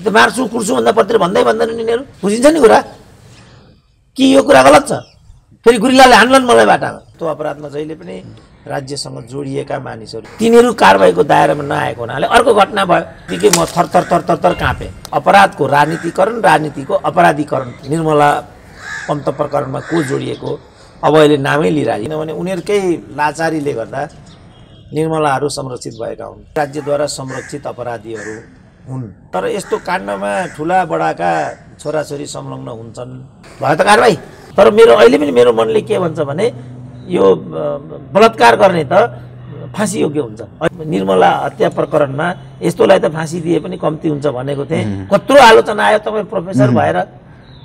मार्छु कुर्छु भन्दा पतिर भन्दै भन्दैनन् यिनीहरू। बुझिन्छ नि कुरा कि यो कुरा गलत छ। फेरि गुरिल्लाले हान्लान् मलाई बाटामा। त्यो अपराधमा जहिले पनि राज्यसँग जोडिएका मानिसहरू तिनीहरू कारबाहीको दायरामा नआएको हुनाले अर्को घटना भयो कि म थर काँपेँ। अपराधको राजनीतिकरण, राजनीतिको अपराधीकरण, निर्मला पन्त प्रकरणमा को जोडिएको अब अहिले नामै लिइरहेको। किनभने उनीहरूकै लाचारीले गर्दा निर्मलाहरू संरक्षित भएका हुन्, राज्यद्वारा संरक्षित अपराधीहरू हुन्। तर यस्तो काण्डमा ठुला बडाका छोराछोरी संलग्न हुन्छन् भयो त कारबाही। तर अहिले पनि मेरो मनले के भन्छ भने यो बलात्कार गर्ने त फाँसी योग्य हुन्छ। निर्मला हत्या प्रकरणमा यस्तोलाई त फाँसी दिए पनि कम्ती हुन्छ भनेको थिएँ। कत्रो आलोचना आयो। तपाईँ प्रोफेसर भएर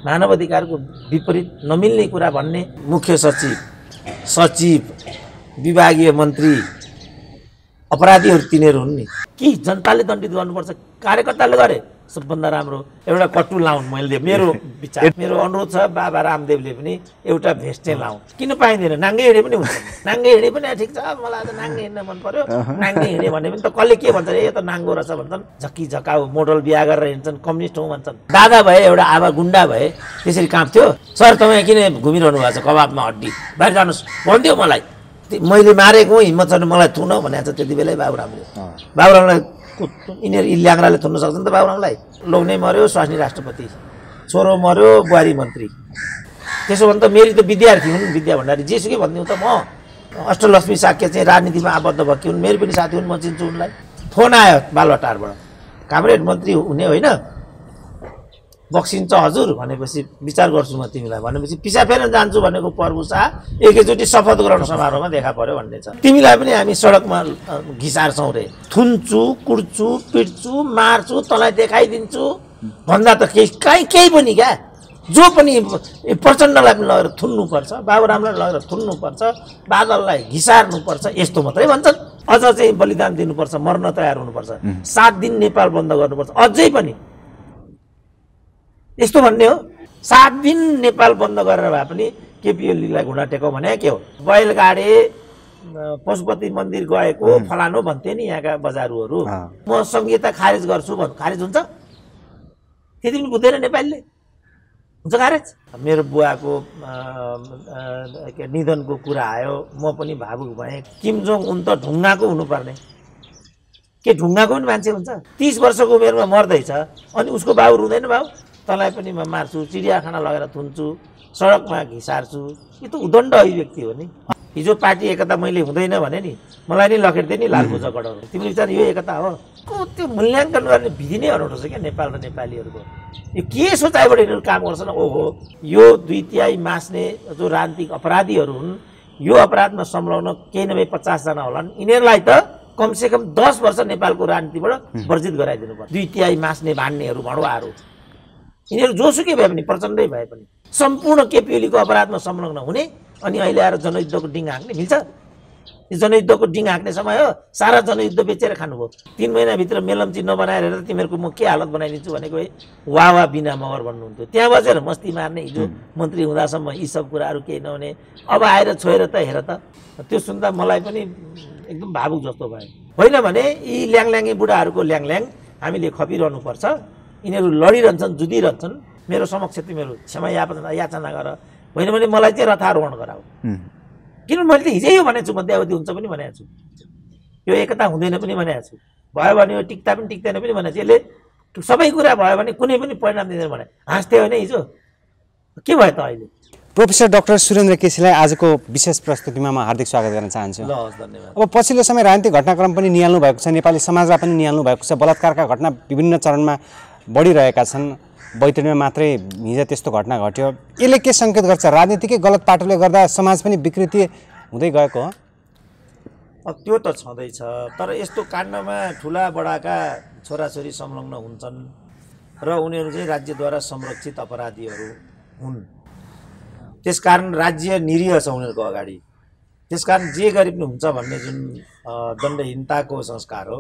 मानव अधिकारको विपरीत नमिल्ने कुरा भन्ने, मुख्य सचिव, सचिव, विभागीय मन्त्री अपराधीहरू तिनीहरू हुन् नि। कि जनताले दण्डित गर्नुपर्छ, कार्यकर्ताले गरे सबभन्दा राम्रो एउटा कट्टु लाउन्। मैले मेरो विचार, मेरो अनुरोध छ बाबा रामदेवले पनि एउटा भेस्टे लाउन्। किन पाइँदैन? नाङ्गे हिँडे पनि हुन्छ। नाङ्गे हिँडे पनि ठिक छ, मलाई त नाङ्गे हिँड्न मन पर्यो। नाङ्गे हिँडे भने पनि त कसले के भन्छ, यो त नाङ्गो रहेछ भन्छन्। झक्की झकाउ मोडल बिहा गरेर हिँड्छन्, कम्युनिस्ट हौँ भन्छन्। दादा भए, एउटा आमा गुन्डा भए त्यसरी काँप्थ्यो। सर तपाईँ किन घुमिरहनु भएको छ कबाबमा हड्डी, बाहिर जानुहोस् भनिदियो मलाई। मैले मारेको हिम्मत छैन मलाई थुन भनेको छ त्यति बेलै बाबुरामले। बाबुरामलाई यिनीहरू ल्याङ्राले थुन्न सक्छ नि त बाबुरामलाई। लोग्ने मऱ्यो, स्वास्नी राष्ट्रपति, छोरो मऱ्यो, बुहारी मन्त्री। त्यसो भने त मेरी त विद्यार्थी हुन्, विद्या भण्डारी जेसुकै भनिदिउँ त। म अष्टलक्ष्मी साक्य चाहिँ राजनीतिमा आबद्ध भएकी हुन्, मेरो पनि साथी हुन्, म चिन्छु उनलाई। फोन आयो बालुवाटारबाट, कामरेड मन्त्री हुने होइन, बक्सिन्छ हजुर भनेपछि विचार गर्छु म तिमीलाई भनेपछि पिसा फेर्न जान्छु भनेको प्रभु शाह एकैचोटि शपथ ग्रहण समारोहमा देखा पर्यो भन्ने छ। तिमीलाई पनि हामी सडकमा घिसार्छौँ रे, थुन्छु, कुट्छु, पिट्छु, मार्छु, तँलाई देखाइदिन्छु भन्दा त केही पनि क्या। जो पनि प्रचण्डलाई पनि लगेर थुन्नुपर्छ, बाबुरामलाई लगेर थुन्नुपर्छ, बादललाई घिसार्नुपर्छ, यस्तो मात्रै भन्छन्। अझ चाहिँ बलिदान दिनुपर्छ, मर्न तयार हुनुपर्छ, 7 दिन नेपाल बन्द गर्नुपर्छ, अझै पनि यस्तो भन्ने हो। 7 दिन नेपाल बन्द गरेर भए पनि केपी ओलीलाई घुँडा टेकौ भने के हो? बैलगाडे पशुपति मन्दिर गएको फलानो भन्थे नि यहाँका बजारुहरू। म संहिता खारेज गर्छु भन्नु खारेज हुन्छ? त्यति पनि बुझ्दैन नेपालीले, हुन्छ खारेज? मेरो बुवाको निधनको कुरा आयो, म पनि भावुक भएँ। किम जोङ उन त ढुङ्गाको हुनुपर्ने, के ढुङ्गाको पनि मान्छे हुन्छ? 30 वर्षको उमेरमा मर्दैछ अनि उसको बाबु रुँदैन? बाबु तँलाई पनि म मार्छु, चिडियाखाना लगेर थुन्छु, सडकमा घिसार्छु। यो त उदण्ड अभिव्यक्ति हो नि। हिजो पार्टी एकता मैले हुँदैन भने नि मलाई नै लखेट्दै नि लालबुजा गढाउनु। तिम्रो विचार यो एकता हो? त्यो मूल्याङ्कन गर्ने विधि नै अनौठो छ क्या नेपाल र नेपालीहरूको। यो के सोचाइबाट यिनीहरू काम गर्छन्? ओहो, यो 2/3 मास्ने जो राजनीतिक अपराधीहरू हुन्, यो अपराधमा संलग्न केही नभए 50 जना होलान्। यिनीहरूलाई त कमसेकम 10 वर्ष नेपालको राजनीतिबाट वर्जित गराइदिनु पर्छ। 2/3 मास्ने भान्नेहरू, भडुवाहरू, यिनीहरू जोसुकै भए पनि, प्रचण्डै भए पनि सम्पूर्ण केपी ओलीको अपराधमा संलग्न हुने अनि अहिले आएर जनयुद्धको डिङ हाँक्ने मिल्छ? यो जनयुद्धको डिङ हाँक्ने समय हो? सारा जनयुद्ध बेचेर खानुभयो। 3 महिनाभित्र मेलम्ची नबनाएर हेरेर तिमीहरूको म के हालत बनाइदिन्छु भनेको है वाह बिना मगर भन्नुहुन्थ्यो। त्यहाँ बसेर मस्ती मार्ने, हिजो मन्त्री हुँदासम्म यी सब कुराहरू केही नहुने, अब आएर छोएर त हेर त। त्यो सुन्दा मलाई पनि एकदम भावुक जस्तो भयो। होइन भने यी ल्याङल्याङ्गे बुढाहरूको ल्याङल्याङ हामीले खपिरहनुपर्छ। यिनीहरू लडिरहन्छन्, जुधिरहन्छन्। मेरो समक्ष तिमीहरू क्षमा याचना गर, होइन भने मलाई चाहिँ रथारोहण गराऊ। किनभने मैले त हिजै यो भनेको छु, मध्यावधि हुन्छ पनि भनेको छु, यो एकता हुँदैन पनि भनेको छु, भयो भने यो टिक्ता पनि टिक्दैन पनि भनेको छु। यसले सबै कुरा भयो भने कुनै पनि परिणाम दिँदैन भने हाँस्थ्यो होइन हिजो? के भयो त अहिले? प्रोफेसर डाक्टर सुरेन्द्र केसीलाई आजको विशेष प्रस्तुतिमा म हार्दिक स्वागत गर्न चाहन्छु। ल हस्, धन्यवाद। अब पछिल्लो समय राजनीतिक घटनाक्रम पनि निहाल्नु भएको छ, नेपाली समाजमा पनि निहाल्नु भएको छ। बलात्कारका घटना विभिन्न चरणमा बढिरहेका छन्। बैतडीमा मात्रै हिजो त्यस्तो घटना घट्यो। यसले के सङ्केत गर्छ? राजनीतिकै गलत पाटोले गर्दा समाज पनि विकृति हुँदै गएको हो? त्यो त छँदैछ, तर यस्तो काण्डमा ठुला बडाका छोराछोरी संलग्न हुन्छन् र उनीहरू चाहिँ राज्यद्वारा संरक्षित अपराधीहरू हुन्। त्यसकारण राज्य निरीह छ उनीहरूको अगाडि। त्यसकारण जे गरे पनि हुन्छ भन्ने जुन दण्डहीनताको संस्कार हो,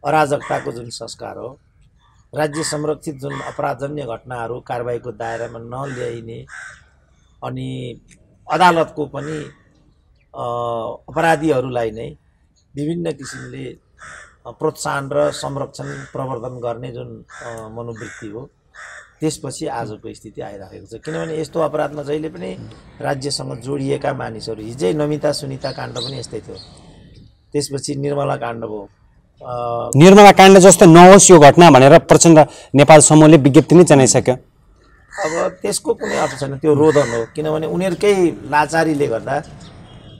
अराजकताको जुन संस्कार हो, राज्य संरक्षित जुन अपराधजन्य घटनाहरू कारबाहीको दायरामा नल्याइने अनि अदालतको पनि अपराधीहरूलाई नै विभिन्न किसिमले प्रोत्साहन र संरक्षण प्रवर्धन गर्ने जुन मनोवृत्ति हो त्यसपछि आजको स्थिति आइराखेको छ। किनभने यस्तो अपराधमा जहिले पनि राज्यसँग जोडिएका मानिसहरू, हिजै नमिता सुनिता काण्ड पनि यस्तै थियो, त्यसपछि निर्मला काण्ड भयो। निर्मला काण्ड जस्तो नहोस् यो घटना भनेर प्रचण्ड नेपाल समूहले विज्ञप्ति नै जनाइसक्यो। अब त्यसको कुनै अर्थ छैन, त्यो रोदन हो। किनभने उनीहरूकै लाचारीले गर्दा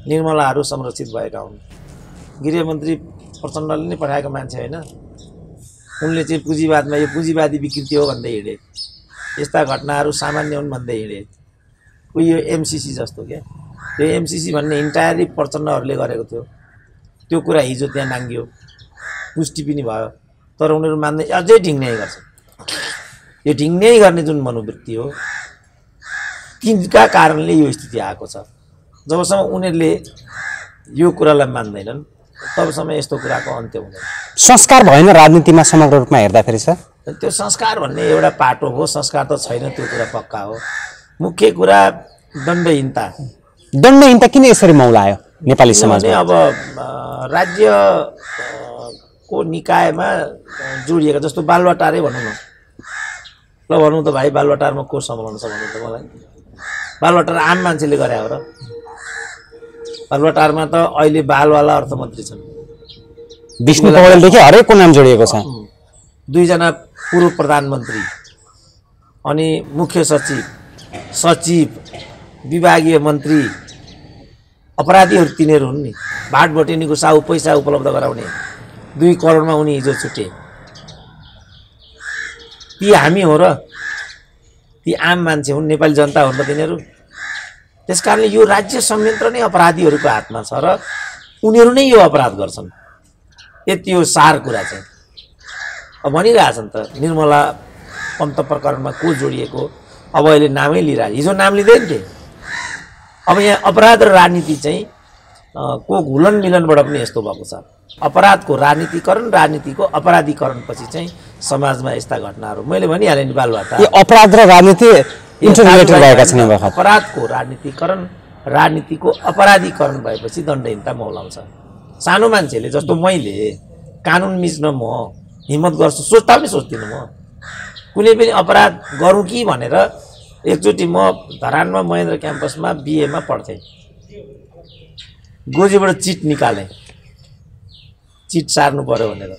निर्मलाहरू संरक्षित भएका हुन्। गृहमन्त्री प्रचण्डले नै पठाएको मान्छे होइन, उनले चाहिँ पुँजीवादमा यो पुँजीवादी विकृति हो भन्दै हिँडे, यस्ता घटनाहरू सामान्य हुन् भन्दै हिँडे। कोही यो एमसिसी जस्तो क्या, त्यो एमसिसी भन्ने इन्टायरली प्रचण्डहरूले गरेको थियो। त्यो कुरा हिजो त्यहाँ नाङ्गियो, पुष्टि पनि भयो, तर उनीहरू मान्दै अझै ढिङ्नै गर्छ। यो ढिङ्नै गर्ने जुन मनोवृत्ति हो तिनका कारणले यो स्थिति आएको छ। जबसम्म उनीहरूले यो कुरालाई मान्दैनन् तबसम्म यस्तो कुराको अन्त्य हुँदैन। संस्कार भएन राजनीतिमा समग्र रूपमा हेर्दाखेरि सर? त्यो संस्कार भन्ने एउटा पाटो हो, संस्कार त छैन, त्यो कुरा पक्का हो। मुख्य कुरा दण्डहीनता। दण्डहीनता किन यसरी मौलायो नेपाली समाजमा? अब राज्यको निकायमा जोडिएका, जस्तो बालुवाटारै भनौँ न, ल भनौँ त भाइ, बालुवाटारमा को सम्हाल्नु छ भन्नु त मलाई? बालुवाटार आम मान्छेले गरे हो र? बालुवाटारमा त अहिले बालवाला अर्थमन्त्री छन्, विष्णु पौडेलदेखि हरेकको नाम जोडिएको छ। 2 जना पूर्व प्रधानमन्त्री, अनि मुख्य सचिव, सचिव, विभागीय मन्त्री अपराधीहरू तिनीहरू हुन् नि। भाटभटेनीको साहु पैसा उपलब्ध गराउने 2 करोडमा उनी हिजो छुटे। ती हामी हो र? ती आम मान्छे हुन्, नेपाली जनता हुन् र तिनीहरू? त्यसकारणले यो राज्य संयन्त्र नै अपराधीहरूको हातमा छ र उनीहरू नै यो अपराध गर्छन्। यति हो सार कुरा चाहिँ। अब भनिरहेछन् त निर्मला पन्त प्रकरणमा को जोडिएको, अब अहिले नामै लिइरहेको, हिजो नाम लिँदैन थिए। अब यहाँ अपराध र राजनीति चाहिँ को घुलन मिलनबाट पनि यस्तो भएको छ। अपराधको राजनीतिकरण, राजनीतिको अपराधीकरणपछि चाहिँ समाजमा यस्ता घटनाहरू, मैले भनिहालेँ नि, बालुवाटार। यो अपराध र राजनीति इन्टररिलेटेड भएका छन्। अपराधको राजनीतिकरण, राजनीतिको अपराधीकरण भएपछि दण्डहीनता मौलाउँछ। सानो मान्छेले जस्तो मैले कानुन मिच्न म हिम्मत गर्छु, सोच्दा पनि सोच्दिनँ म कुनै पनि अपराध गरौँ कि भनेर। एकचोटि म धरानमा महेन्द्र क्याम्पसमा बिएमा पढ्थेँ, गोजीबाट चिट निकालेँ, चिट सार्नु पर्यो भनेर।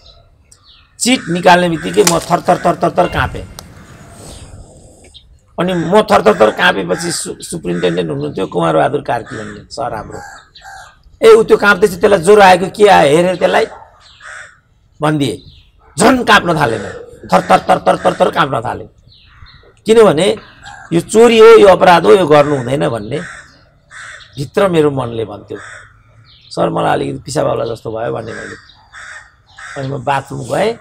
चिट निकाल्ने बित्तिकै म थरथर काँपेँ। अनि म थरथर काँपेपछि सुप्रिन्टेन्डेन्ट हुनुहुन्थ्यो कुमार बहादुर कार्की भन्ने सर हाम्रो। ऊ त्यो काँप्दैछ, त्यसलाई ज्वरो आएको के आयो हेरेर त्यसलाई भनिदिए, झन् काँप्न थालेँ म, थरथर काँप्न थालेँ। किनभने यो चोरी हो, यो अपराध हो, यो गर्नु हुँदैन भन्ने भित्र मेरो मनले भन्थ्यो। सर मलाई अलिकति पिसाबाउला जस्तो भयो भन्ने मैले। अनि म बाथरुम गएँ,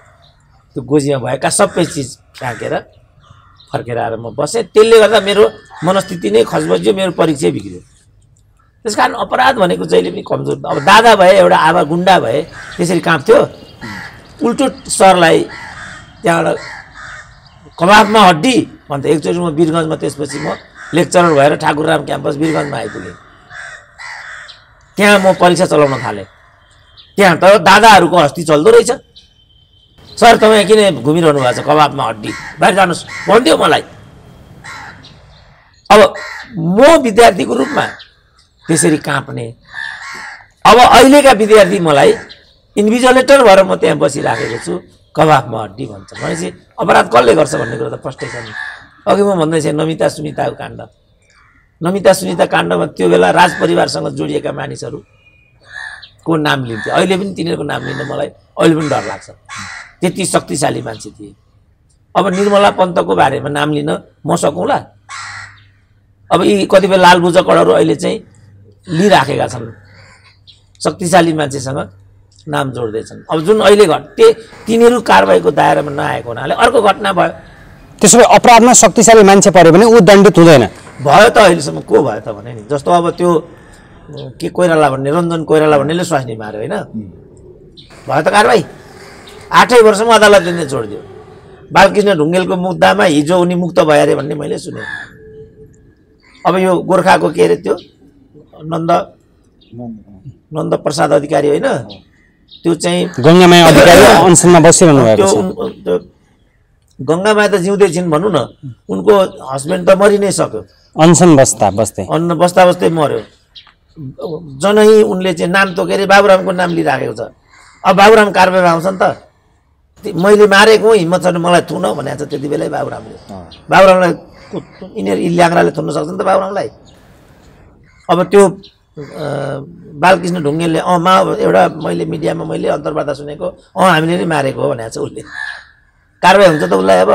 त्यो गोजीमा भएका सबै चिज फ्याँकेर फर्केर आएर म बसेँ। त्यसले गर्दा मेरो मनस्थिति नै खसबज्यो, मेरो परीक्षा बिग्रियो। त्यस कारण अपराध भनेको जहिले पनि कमजोर। अब दादा भए, एउटा आमा गुन्डा भए त्यसरी काँप्थ्यो। उल्टो सरलाई त्यहाँबाट कबाबमा हड्डी भन्थ्यो। एकचोटि म वीरगन्जमा, त्यसपछि म लेक्चरर भएर ठाकुरराम क्याम्पस वीरगन्जमा आइपुगेँ। त्यहाँ म परीक्षा चलाउन थालेँ। त्यहाँ त दादाहरूको हस्ती चल्दो रहेछ। सर तपाईँ किन घुमिरहनु भएको छ, कबाबमा हड्डी, बाहिर जानुहोस् भन्थ्यो मलाई। अब म विद्यार्थीको रूपमा त्यसरी काँप्ने। अब अहिलेका विद्यार्थी मलाई इन्भिजिलेटर भएर म त्यहाँ बसिराखेको छु, कबाबमा हड्डी भन्छ भनेपछि अपराध कसले गर्छ भन्ने कुरा त प्रष्टै छ नि। अघि म भन्दै थिएँ नमिता सुनिताको काण्ड। नमिता सुनिता काण्डमा त्यो बेला राजपरिवारसँग जोडिएका मानिसहरूको नाम लिन्थ्यो। अहिले पनि तिनीहरूको नाम लिन मलाई अहिले पनि डर लाग्छ, त्यति शक्तिशाली मान्छे थिए। अब निर्मला पन्तको बारेमा नाम लिन म सकौँला? अब यी कतिपय लालबुजकडहरू अहिले चाहिँ लिइराखेका छन्, शक्तिशाली मान्छेसँग नाम जोड्दैछन्। अब जुन अहिले घटे तिनीहरू कारबाहीको दायरामा नआएको हुनाले अर्को घटना भयो। त्यसो भए अपराधमा शक्तिशाली मान्छे पऱ्यो भने ऊ दण्डित हुँदैन? भयो त, अहिलेसम्म को भयो त भने नि। जस्तो अब त्यो के कोइराला भन्ने, रञ्जन कोइराला भन्नेले स्वास्नी मार्यो होइन, भयो त कारबाही। 8 वर्षमा अदालतले नै छोडिदियो। बालकृष्ण ढुङ्गेलको मुद्दामा हिजो उनी मुक्त भयो अरे भन्ने मैले सुने। अब यो गोर्खाको के अरे त्यो नन्द प्रसाद अधिकारी होइन, त्यो चाहिँ गङ्गामाया अधिकारी अनसनमा बसिरहनु भएको छ। त्यो गङ्गामाया त जिउँदै छिन् भनौँ न, उनको हस्बेन्ड त मरि नै सक्यो, अनसन बस्दै बस्दै मर्यो। जनै उनले चाहिँ नाम तोकेर बाबुरामको नाम लिइराखेको छ। अब बाबुराम कारबाहीमा आउँछन् त, मैले मारेको हिम्मत छ मलाई थुन भनेको छ त्यति बेलै बाबुरामले। बाबुरामलाई यिनीहरू ल्याङ्राले थुन्न सक्छन् त बाबुरामलाई। अब त्यो बालकृष्ण ढुङ्गेलले एउटा मैले मिडियामा मैले अन्तर्वार्ता सुनेको हामीले नै मारेको हो भनेको छ उसले। कारबाही हुन्छ त उसलाई, अब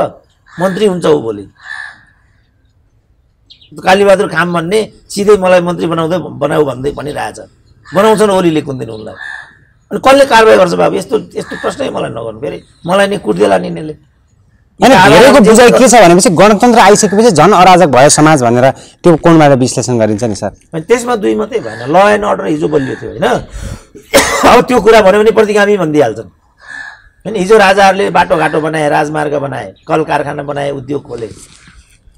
मन्त्री हुन्छ ऊ भोलि। कालीबहादुर खाम भन्ने सिधै मलाई मन्त्री बनाऊ भन्दै भनिरहेछ। बनाउँछन् ओलीले कुन दिन उनलाई। अनि कसले कारबाही गर्छ बाबु? यस्तो प्रश्नै मलाई नगर्नु, फेरि मलाई नि कुट्देला नि यिनीहरूले। अनि धेरैको बुझाइ के छ भनेपछि गणतन्त्र आइसकेपछि झन् अराजक भयो समाज भनेर त्यो कोणबाट विश्लेषण गरिन्छ नि सर। अनि त्यसमा दुई मात्रै भएन, ल एन्ड अर्डर हिजो बलियो थियो होइन। अब त्यो कुरा भन्यो भने प्रतिगामी भनिदिइहाल्छन् होइन। हिजो राजाहरूले बाटोघाटो बनाए, राजमार्ग बनाए, कल कारखाना बनाए, उद्योग खोले,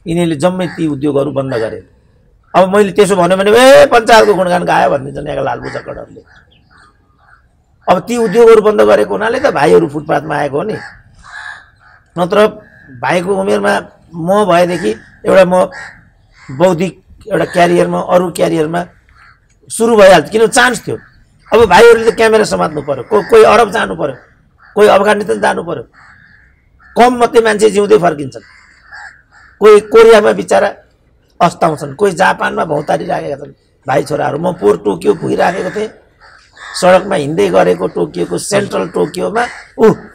यिनीहरूले जम्मै ती उद्योगहरू बन्द गरे। अब मैले त्यसो भन्यो भने पञ्चायतको गुणगान गायो भनिदिन्छन् यहाँका लालबुजा कडहरूले। अब ती उद्योगहरू बन्द गरेको हुनाले त भाइहरू फुटपाथमा आएको हो नि। नत्र भाइको उमेरमा म भएदेखि एउटा म बौद्धिक एउटा क्यारियरमा अरू क्यारियरमा सुरु भइहाल्थ्यो, किन चान्स थियो। अब भाइहरूले त क्यामेरा समात्नु पऱ्यो, कोही अरब जानु पऱ्यो, कोही अफगानिस्तान जानु पऱ्यो, कम मात्रै मान्छे जिउँदै फर्किन्छन्। कोही कोरियामा बिचरा अस्ताउँछन्, कोही जापानमा भौतारिराखेका छन् भाइ छोराहरू। म पोहोर टोकियो पुगिराखेको थिएँ, सडकमा हिँड्दै गरेको टोकियोको सेन्ट्रल टोकियोमा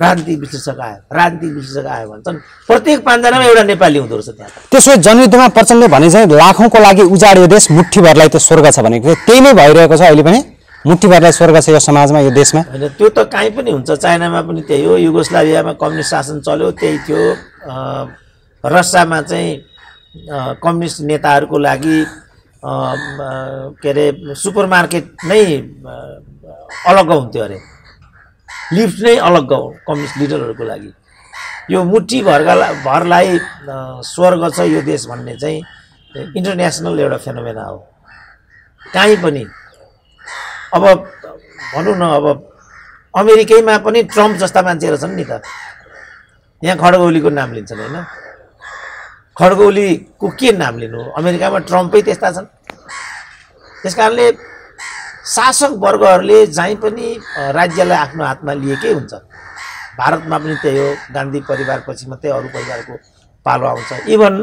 राजनीतिक विश्लेषक आयो भन्छन्। प्रत्येक 5 जनामा एउटा नेपाली हुँदो रहेछ त्यहाँ। त्यसो जनयुद्धमा प्रचण्डले भने चाहिँ लाखौँको लागि उजाड्यो देश, मुठ्ठीभरलाई त्यो स्वर्ग छ भनेको त्यही नै भइरहेको छ अहिले पनि। मुठ्ठीभरलाई स्वर्ग छ यो समाजमा, यो देशमा होइन। त्यो त काहीँ पनि हुन्छ, चाइनामा पनि त्यही हो, युगोस्लाभियामा कम्युनिस्ट शासन चल्यो त्यही थियो, रसियामा चाहिँ कम्युनिस्ट नेताहरूको लागि के अरे सुपरमार्केट नै अलग हुन्थ्यो अरे, लिफ्ट नै अलग हो कम्युनिस्ट लिडरहरूको लागि। यो मुठी भरलाई स्वर्ग छ यो देश भन्ने चाहिँ इन्टरनेसनल एउटा फेनोमेना हो काहीँ पनि। अब भनौँ न, अब अमेरिकैमा पनि ट्रम्प जस्ता मान्छेहरू छन् नि त। यहाँ खड्गौलीको नाम लिन्छन् होइन, खड्गौलीको के नाम लिनु, अमेरिकामा ट्रम्पै त्यस्ता छन्। त्यस कारणले शासक वर्गहरूले जहीँ पनि राज्यलाई आफ्नो हातमा लिएकै हुन्छ। भारतमा पनि त्यही हो, गान्धी परिवारपछि मात्रै अरू परिवारको पालो आउँछ। इभन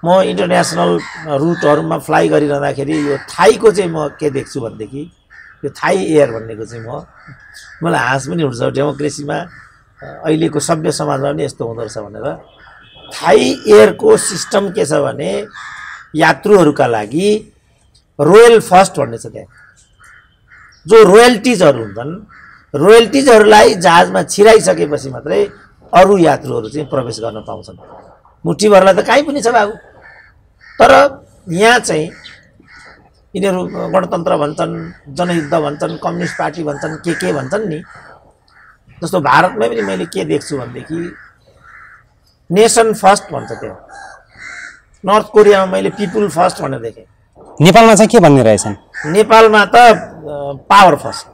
म इन्टरनेसनल रुटहरूमा फ्लाइ गरिरहँदाखेरि यो थाईको चाहिँ म के देख्छु भनेदेखि, यो थाई एयर भन्नेको चाहिँ मलाई हाँस पनि उठ्छ। डेमोक्रेसीमा अहिलेको सभ्य समाजमा पनि यस्तो हुँदो रहेछ भनेर। थाई एयरको सिस्टम के छ भने यात्रुहरूका लागि रोयल फर्स्ट भन्ने छ त्यहाँ। जो रोयल्टिजहरू हुन्छन्, रोयल्टिजहरूलाई जहाजमा छिराइसकेपछि मात्रै अरू यात्रुहरू चाहिँ प्रवेश गर्न पाउँछन्। मुठीभरलाई त काहीँ पनि छ बाबु। तर यहाँ चाहिँ यिनीहरू गणतन्त्र भन्छन्, जनयुद्ध भन्छन्, कम्युनिस्ट पार्टी भन्छन्, के भन्छन् नि। जस्तो भारतमै पनि मैले के देख्छु भनेदेखि नेसन फर्स्ट भन्छ त्यो। नर्थ कोरियामा मैले पिपुल फर्स्ट भनेर देखेँ। नेपालमा चाहिँ के भन्ने रहेछन्? नेपालमा त पावर फर्स्ट।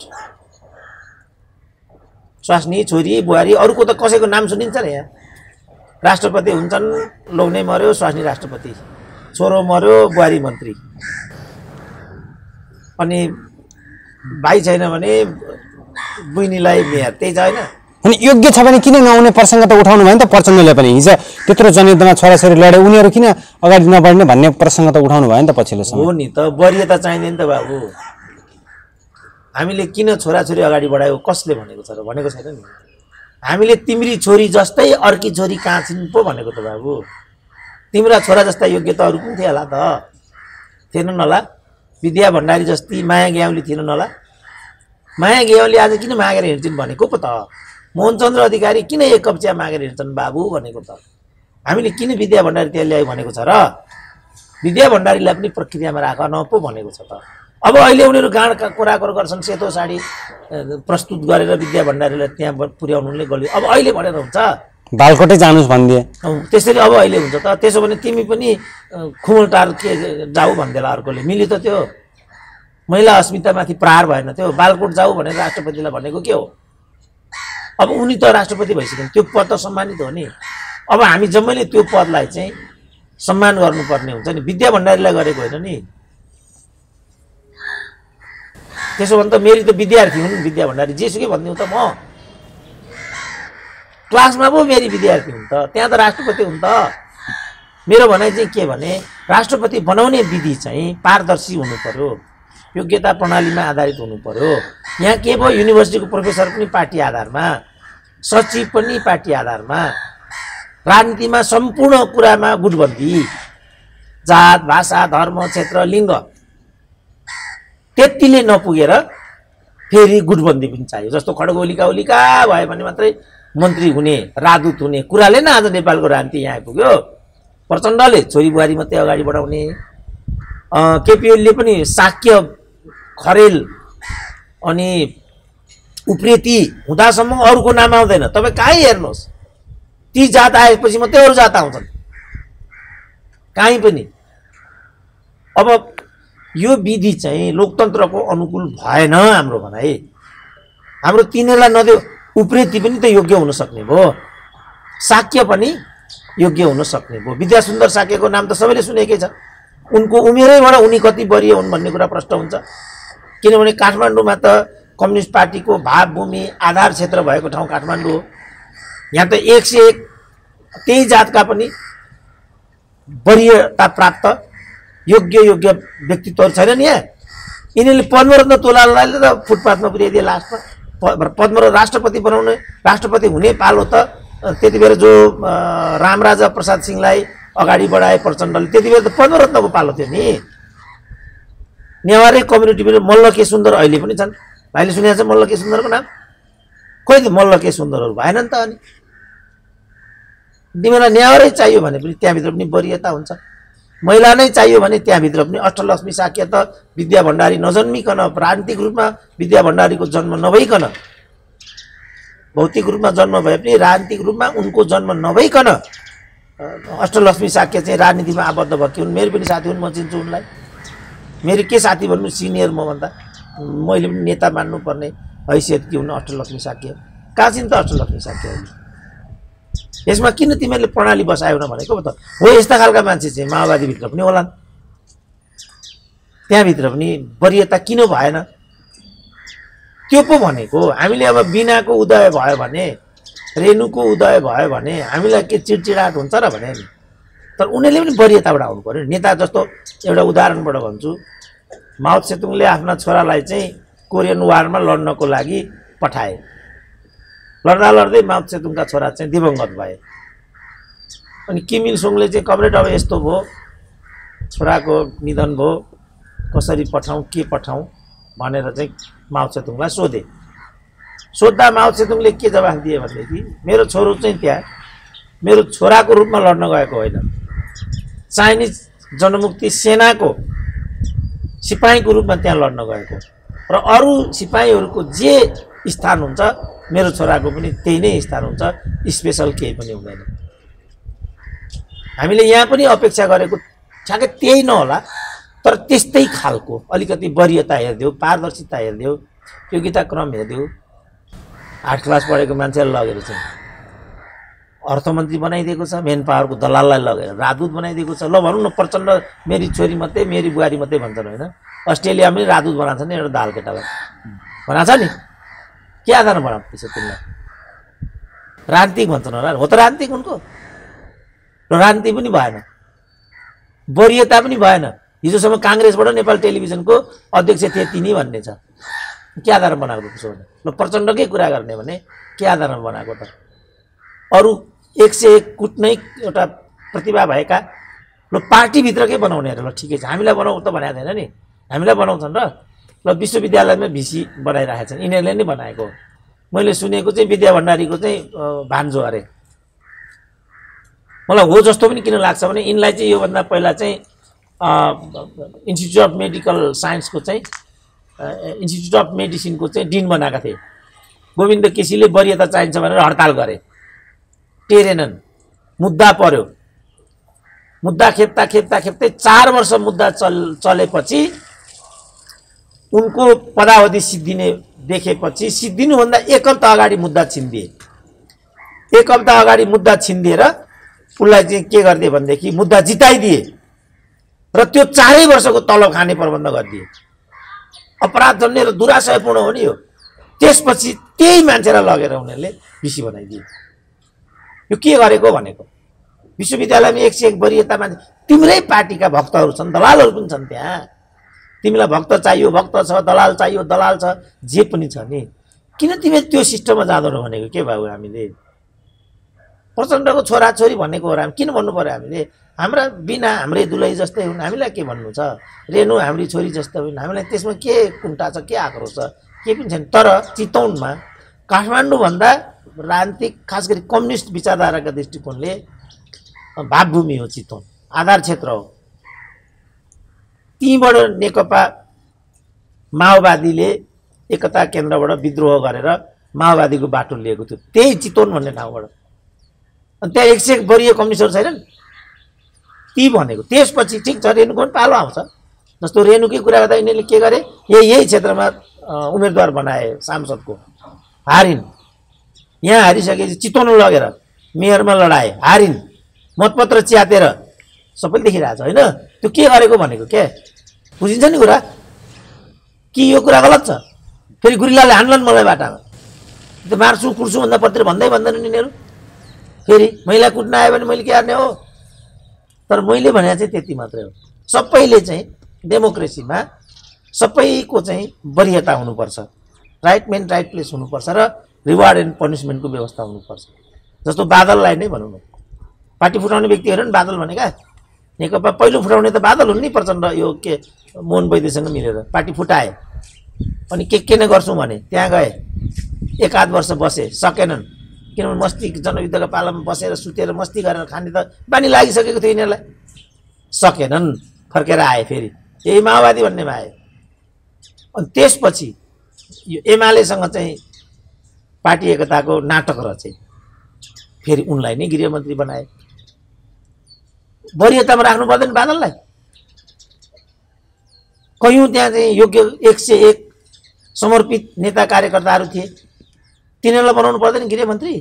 स्वास्नी, छोरी, बुहारी, अरूको त कसैको नाम सुनिन्छ र यहाँ। राष्ट्रपति हुन्छन्, लोग्ने मर्यो स्वास्नी राष्ट्रपति, छोरो मर्यो बुहारी मन्त्री, अनि भाइ छैन भने बुइनीलाई मेयर, त्यही छ होइन। अनि योग्य छ भने किन नआउने प्रसङ्ग त उठाउनु भयो नि त प्रचण्डले पनि। हिजो त्यत्रो जनयुद्धमा छोराछोरी लडे, उनीहरू किन अगाडि नबढ्ने भन्ने प्रसङ्ग त उठाउनु भयो नि त पछिल्लो समय। हो नि त, वरियता चाहिँदैन त बाबु। हामीले किन छोराछोरी अगाडि बढायो कसले भनेको छ र? भनेको छैन नि। हामीले तिम्री छोरी जस्तै अर्की छोरी कहाँ छिन् पो भनेको त बाबु। तिम्रा छोरा जस्ता योग्यता अरू कुन थियो होला त? थिएनन् होला। विद्या भण्डारी जस्ती माया ग्याउली थिएनन् होला। माया ग्याउली आज किन मागेर हिँड्छन् भनेको पो त। मोहनचन्द्र अधिकारी किन एक कप चिया मागेर हिँड्छन् बाबु भनेको त। हामीले किन विद्या भण्डारी त्यहाँ ल्यायो भनेको छ र? विद्या भण्डारीलाई पनि प्रक्रियामा राख न पो भनेको छ त। अब अहिले उनीहरू गाँड कोराकोर गर्छन्, सेतो साडी प्रस्तुत गरेर विद्या भण्डारीलाई त्यहाँ पुर्याउनुले गल्यो। अब अहिले भनेर हुन्छ? बालकोटै जानुस् भनिदिए त्यसरी। अब अहिले हुन्छ त? त्यसो भने तिमी पनि खुमलटार के जाऊ भन्देला अर्कोले, मिल्यो त त्यो? महिला अस्मितामाथि प्रहार भएन त्यो बालकोट जाऊ भनेर राष्ट्रपतिलाई भनेको के हो? अब उनी त राष्ट्रपति भइसक्यो, त्यो पद त सम्मानित हो नि। अब हामी जम्मैले त्यो पदलाई चाहिँ सम्मान गर्नुपर्ने हुन्छ नि, विद्या भण्डारीलाई गरेको होइन नि। त्यसो भने त मेरी त विद्यार्थी हुन् विद्या भण्डारी, जेसुकै भनिदिउँ त म क्लासमा पो मेरी विद्यार्थी हुन् त, त्यहाँ त राष्ट्रपति हुन् त। मेरो भनाइ चाहिँ के भने राष्ट्रपति बनाउने विधि चाहिँ पारदर्शी हुनु पर्यो, योग्यता प्रणालीमा आधारित हुनु पर्यो। यहाँ के भयो, युनिभर्सिटीको प्रोफेसर पनि पार्टी आधारमा, सचिव पनि पार्टी आधारमा, राजनीतिमा सम्पूर्ण कुरामा गुटबन्दी, जात भाषा धर्म क्षेत्र लिङ्ग, त्यतिले नपुगेर फेरि गुटबन्दी पनि चाहियो। जस्तो खड्ग ओलिका भयो भने मात्रै मन्त्री हुने राजदूत हुने कुराले न आज नेपालको राजनीति यहाँ आइपुग्यो। प्रचण्डले छोरी बुहारी मात्रै अगाडि बढाउने, केपी ओलीले पनि शाक्य खरेल अनि उप्रेती हुँदासम्म अरूको नाम आउँदैन। तपाईँ कहीँ हेर्नुहोस्, ती जात आएपछि मात्रै अरू जात आउँछन् कहीँ पनि। अब यो विधि चाहिँ लोकतन्त्रको अनुकूल भएन हाम्रो भनाइ। हाम्रो तिनीहरूलाई नदेऊ, उप्रेती पनि त योग्य हुन सक्ने भयो, शाक्य पनि योग्य हुन सक्ने भयो। विद्यासुन्दर शाक्यको नाम त सबैले सुनेकै छ, उनको उमेरैबाट उनी कति वरिय हुन् भन्ने कुरा प्रश्न हुन्छ। किनभने काठमाडौँमा त कम्युनिस्ट पार्टीको भावभूमि आधार क्षेत्र भएको ठाउँ काठमाडौँ हो। यहाँ त 101 त्यही जातका पनि वरियता प्राप्त योग्य व्यक्तित्वहरू छैनन् यहाँ। यिनीहरूले पद्मरत्न तोलालाई त फुटपाथमा पुर्याइदिए लास्टमा। पद्मरत्न राष्ट्रपति बनाउने, राष्ट्रपति हुने पालो त त्यति बेला जो रामराजा प्रसाद सिंहलाई अगाडि बढाए प्रचण्डले, त्यति बेला त पद्मरत्नको पालो थियो नि। नेवारै कम्युनिटी पनि मल्ल के सुन्दर अहिले पनि छन्। भाइले सुनेको छ मल्ल के सुन्दरको नाम? खोइ त मल्ल के सुन्दरहरू भएन नि त। अनि तिमीलाई नेवारै चाहियो भने पनि त्यहाँभित्र पनि वरियता हुन्छ, महिला नै चाहियो भने त्यहाँभित्र पनि अष्टलक्ष्मी शाक्य त विद्या भण्डारी नजन्मिकन, राजनीतिक रूपमा विद्या भण्डारीको जन्म नभइकन, भौतिक रूपमा जन्म भए पनि राजनीतिक रूपमा उनको जन्म नभइकन अष्टलक्ष्मी शाक्य चाहिँ राजनीतिमा आबद्ध भएकी हुन्। मेरो पनि साथी हुन्, म चिन्छु उनलाई। मेरो के साथी भन्नु, सिनियर मभन्दा, मैले पनि नेता मान्नुपर्ने हैसियत कि हुन् अष्टलक्ष्मी शाक्य। कहाँ छिन् त अष्टलक्ष्मी शाक्य? यसमा किन तिमीहरूले प्रणाली बसायो भनेको त हो। यस्ता खालका मान्छे चाहिँ माओवादीभित्र पनि होलान्, त्यहाँभित्र पनि वरियता किन भएन त्यो पो भनेको। हामीले अब बिनाको उदय भयो भने, रेणुको उदय भयो भने हामीलाई के चिडचिडाट हुन्छ र भने नि। तर उनीहरूले पनि वरियताबाट आउनु पर्यो। नेता जस्तो एउटा उदाहरणबाट भन्छु, माओ सेतुङले आफ्ना छोरालाई चाहिँ कोरियन वारमा लड्नको लागि पठाए। लड्दा लड्दै माओ सेतुङका छोरा चाहिँ दिवंगत भए। अनि किम इल सुङले चाहिँ कमरेड अब यस्तो भयो, छोराको निधन भयो, कसरी पठाउँ के पठाउँ भनेर चाहिँ माओ सेतुङलाई सोधे। सोद्धा माओ सेतुङले के जवाफ दिए भनेदेखि, मेरो छोरो चाहिँ त्यहाँ मेरो छोराको रूपमा लड्न गएको होइन, चाइनिज जनमुक्ति सेनाको सिपाहीको रूपमा त्यहाँ लड्न गएको, र अरू सिपाहीहरूको जे स्थान हुन्छ मेरो छोराको पनि त्यही नै स्थान हुन्छ, स्पेसल केही पनि हुँदैन। हामीले यहाँ पनि अपेक्षा गरेको ठ्याक्कै त्यही नहोला, तर त्यस्तै खालको अलिकति वरियता हेरिदेऊ, पारदर्शिता हेरिदेऊ, योग्यता क्रम हेरिदेऊ। 8 क्लास पढेको मान्छेलाई लगेर चाहिँ अर्थमन्त्री बनाइदिएको छ, मेन पावरको दलाललाई लगेर राजदूत बनाइदिएको छ। ल भनौँ न, प्रचण्ड मेरी छोरी मात्रै, मेरी बुहारी मात्रै भन्छन् होइन, अस्ट्रेलियामा पनि राजदूत बनाएको छ नि एउटा दाल केटालाई बनाएको छ नि। के आधारमा बनाएको त्यसो तिमीलाई? राजनीतिक भन्छन् होला, हो त राजनीतिक उनको, र राजनीति पनि भएन, वरियता पनि भएन। हिजोसम्म काङ्ग्रेसबाट नेपाल टेलिभिजनको अध्यक्ष थिए तिनी भन्ने छ। के आधारमा बनाएको त्यसो भने? ल प्रचण्डकै कुरा गर्ने भने के आधारमा बनाएको त? अरू 101 कुट्नै एउटा प्रतिभा भएका ल पार्टीभित्रकै बनाउने अरे, ल ठिकै छ, हामीलाई बनाऊ त भनेको छैन नि, हामीलाई बनाउँछन् र। ल विश्वविद्यालयमा भिसी बनाइरहेका छन्, यिनीहरूले नै बनाएको। मैले सुनेको चाहिँ विद्या भण्डारीको चाहिँ भान्जो अरे। मलाई हो जस्तो पनि किन लाग्छ भने यिनलाई चाहिँ योभन्दा पहिला चाहिँ इन्स्टिच्युट अफ मेडिकल साइन्सको चाहिँ इन्स्टिच्युट अफ मेडिसिनको चाहिँ डिन बनाएका थिए। गोविन्द केसीले वरियता चाहिन्छ भनेर हडताल गरे, टेरेनन्, मुद्दा पर्यो। मुद्दा खेप्दा 4 वर्ष मुद्दा चलेपछि उनको पदावधि सिद्धिने देखेपछि सिद्धिनुभन्दा एक हप्ता अगाडि मुद्दा छिन्दिए। एक हप्ता अगाडि मुद्दा छिन्दिएर उसलाई चाहिँ के गरिदिए भनेदेखि मुद्दा जिताइदिए र त्यो 4 वर्षको तलब खाने प्रबन्ध गरिदिए। अपराध जन्य र दुराशयपूर्ण हो नि यो। त्यसपछि त्यही मान्छेलाई लगेर उनीहरूले विसी बनाइदिए। यो के गरेको भनेको विश्वविद्यालयमा 101 वरियता मान्छे तिम्रै पार्टीका भक्तहरू छन्, दलालहरू पनि छन् त्यहाँ। तिमीलाई भक्त चाहियो भक्त छ, दलाल चाहियो दलाल छ, जे पनि छ नि। किन तिमी त्यो सिस्टममा जाँदैनौ भनेको के भयो? हामीले प्रचण्डको छोराछोरी भनेको हो र हामी किन भन्नु पर्यो? हामीले हाम्रा बिना हाम्रै दुलै जस्तै हुन्, हामीलाई के भन्नु छ? रेणु हाम्री छोरी जस्तै हुन्, हामीलाई त्यसमा के कुन्टा छ, के आक्रोश छ? के पनि छैन। तर चितवनमा काठमाडौँभन्दा राजनीतिक खास गरी कम्युनिस्ट विचारधाराका दृष्टिकोणले भावभूमि हो चितवन, आधार क्षेत्र हो। तीबाट नेकपा माओवादीले एकता केन्द्रबाट विद्रोह गरेर माओवादीको बाटो लिएको थियो, त्यही चितवन भन्ने ठाउँबाट। अनि त्यहाँ 101 वरिय कम्युनिस्टहरू छैनन् ती भनेको। त्यसपछि ठिक छ, रेणुको पनि पालो आउँछ। जस्तो रेणुकै कुरा गर्दा यिनीहरूले के गरे, यही क्षेत्रमा उम्मेदवार बनाए सांसदको, हारिन्। यहाँ हारिसकेपछि चितवन लगेर मेयरमा लडाए, हारिन्। मतपत्र च्यातेर सबैले देखिरहेको छ होइन? त्यो के गरेको भनेको के बुझिन्छ नि कुरा? कि यो कुरा गलत छ? फेरि गुरिल्लाले हान्लान् मलाई बाटामा, त्यो मार्छु कुर्छु भन्दा पत्र भन्दैनन् यिनीहरू। फेरि महिला कुट्न आयो भने मैले के गर्ने हो? तर मैले भने चाहिँ त्यति मात्रै हो। सबैले चाहिँ डेमोक्रेसीमा सबैको चाहिँ वरियता हुनुपर्छ, राइट मेन राइट प्लेस हुनुपर्छ र रिवार्ड एन्ड पनिसमेन्टको व्यवस्था हुनुपर्छ। जस्तो बादललाई नै भनौँ न, पार्टी फुटाउने व्यक्तिहरू नि बादल भनेका। नेकपा पहिलो फुटाउने त बादल हुन् नि, प्रचण्ड यो के मोहन वैद्यसँग मिलेर पार्टी फुटाए। अनि के नै गर्छौँ भने त्यहाँ गए, 1-8 वर्ष बसे, सकेनन्। किनभने मस्ती जनयुद्धका पालामा बसेर सुतेर मस्ती गरेर खाने त बानी लागिसकेको थियो यिनीहरूलाई। सकेनन्, फर्केर आए, फेरि यही माओवादी भन्नेमा आए। अनि त्यसपछि यो एमालेसँग चाहिँ पार्टी एकताको नाटक रचे, फेरि उनलाई नै गृहमन्त्री बनाए। वरियतामा राख्नु पर्दैन बादललाई? कयौँ त्यहाँ चाहिँ योग्य 101 समर्पित नेता कार्यकर्ताहरू थिए, तिनीहरूलाई बनाउनु पर्दैन गृहमन्त्री?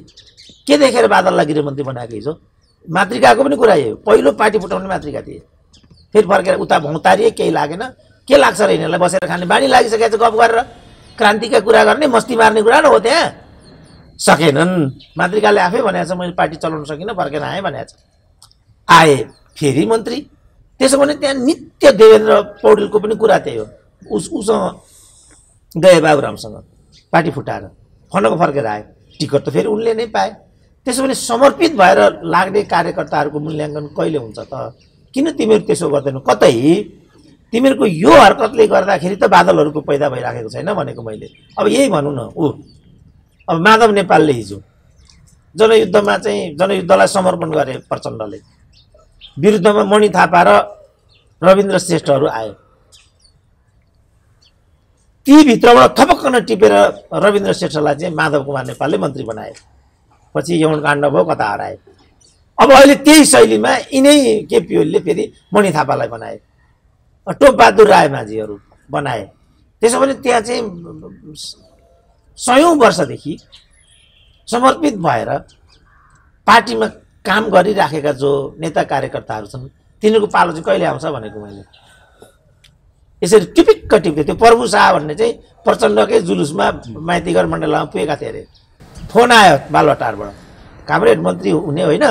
के देखेर बादललाई गृहमन्त्री बनाएको हिजो? मातृकाको पनि कुरा यो, पहिलो पार्टी फुटाउने मातृका थिए। फेरि फर्केर उता भौतारिए, केही लागेन। के लाग्छ र यिनीहरूलाई बसेर खाने बानी लागिसकेको छ, गफ गरेर क्रान्तिका कुरा गर्ने, मस्ती मार्ने कुरा न हो त्यहाँ। सकेनन्, मातृकाले आफै भनेको छ मैले पार्टी चलाउन सकिनँ, फर्केर आएँ भनेको छ। आए फेरि मन्त्री। त्यसो भने त्यहाँ नित्य देवेन्द्र पौडेलको पनि कुरा त्यही हो। उसँग गए बाबुरामसँग पार्टी फुटाएर, फन्डको फर्केर आए, टिकट त फेरि उनले नै पाए। त्यसो भने समर्पित भएर लाग्ने कार्यकर्ताहरूको मूल्याङ्कन कहिले हुन्छ त? किन तिमीहरू त्यसो गर्दैनौ? कतै तिमीहरूको यो हरकतले गर्दाखेरि त बादलहरूको पैदा भइराखेको छैन भनेको मैले। अब यही भनौँ न, अब माधव नेपालले हिजो जनयुद्धमा चाहिँ जनयुद्धलाई समर्पण गरे प्रचण्डले, विरुद्धमा मणि थापा र रविन्द्र श्रेष्ठहरू आए। ती भित्रबाट थपक्क टिपेर रविन्द्र श्रेष्ठलाई चाहिँ माधव कुमार नेपालले मन्त्री बनाए। पछि यौन काण्ड भयो, कता हराए। अब अहिले त्यही शैलीमा यिनै केपी ओलीले फेरि मणि थापालाई बनाए, टोपबहादुर रायमाझीहरू बनाए। त्यसो भने त्यहाँ चाहिँ 100औं वर्षदेखि समर्पित भएर पार्टीमा काम गरिराखेका जो नेता कार्यकर्ताहरू छन् तिनीहरूको पालो चाहिँ कहिले आउँछ भनेको मैले। यसरी टिपिक्क टिप्के त्यो प्रभु शाह भन्ने चाहिँ प्रचण्डकै जुलुसमा माइतीघर मण्डलमा पुगेका थिए अरे। फोन आयो बालुवाटारबाट, काभ्रेड मन्त्री हुने होइन,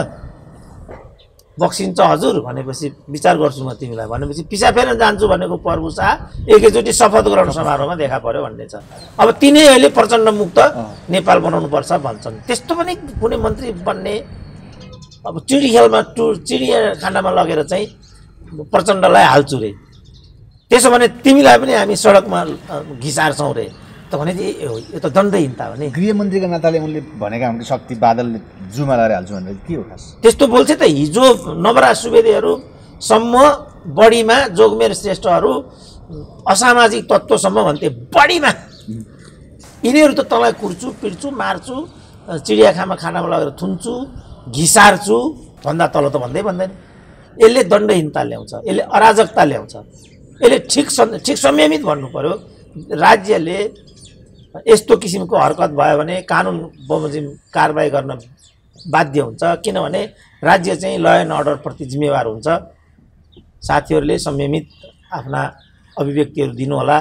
बक्सिन्छ हजुर भनेपछि विचार गर्छु म तिमीलाई भनेपछि पिसा फेर्न जान्छु भनेको प्रभु शाह एकैचोटि शपथ ग्रहण समारोहमा देखा पर्यो भन्ने छ। अब तिनै अहिले प्रचण्ड मुक्त नेपाल बनाउनु पर्छ भन्छन्। त्यस्तो पनि कुनै मन्त्री बन्ने, अब चिडी खेलमा चिडिया खानामा लगेर चाहिँ प्रचण्डलाई हाल्छु रे, त्यसो भने तिमीलाई पनि हामी सडकमा घिसार्छौँ रे त भने यो त दण्डहीनता हो नि। गृहमन्त्रीका नाताले उनले भनेका हुन् कि शक्ति बादलले जुमा लगाएर हाल्छु भनेर के हो खास? त्यस्तो बोल्छ त। हिजो नवराज सुवेदीहरूसम्म बढीमा जोगमेर श्रेष्ठहरू असामाजिक तत्त्वसम्म भन्थे बढीमा। यिनीहरू त तँलाई कुर्छु पिट्छु मार्छु चिडियाखानामा खानामा लगेर थुन्छु घिसार्छु भन्दा तल त भन्दैन। यसले दण्डहीनता ल्याउँछ, यसले अराजकता ल्याउँछ, यसले ठिक संयमित भन्नु पर्यो। राज्यले यस्तो किसिमको हरकत भयो भने कानुन बमोजिम कारबाही गर्न बाध्य हुन्छ, किनभने राज्य चाहिँ ल एन्ड अर्डरप्रति जिम्मेवार हुन्छ। साथीहरूले संयमित आफ्ना अभिव्यक्तिहरू दिनुहोला,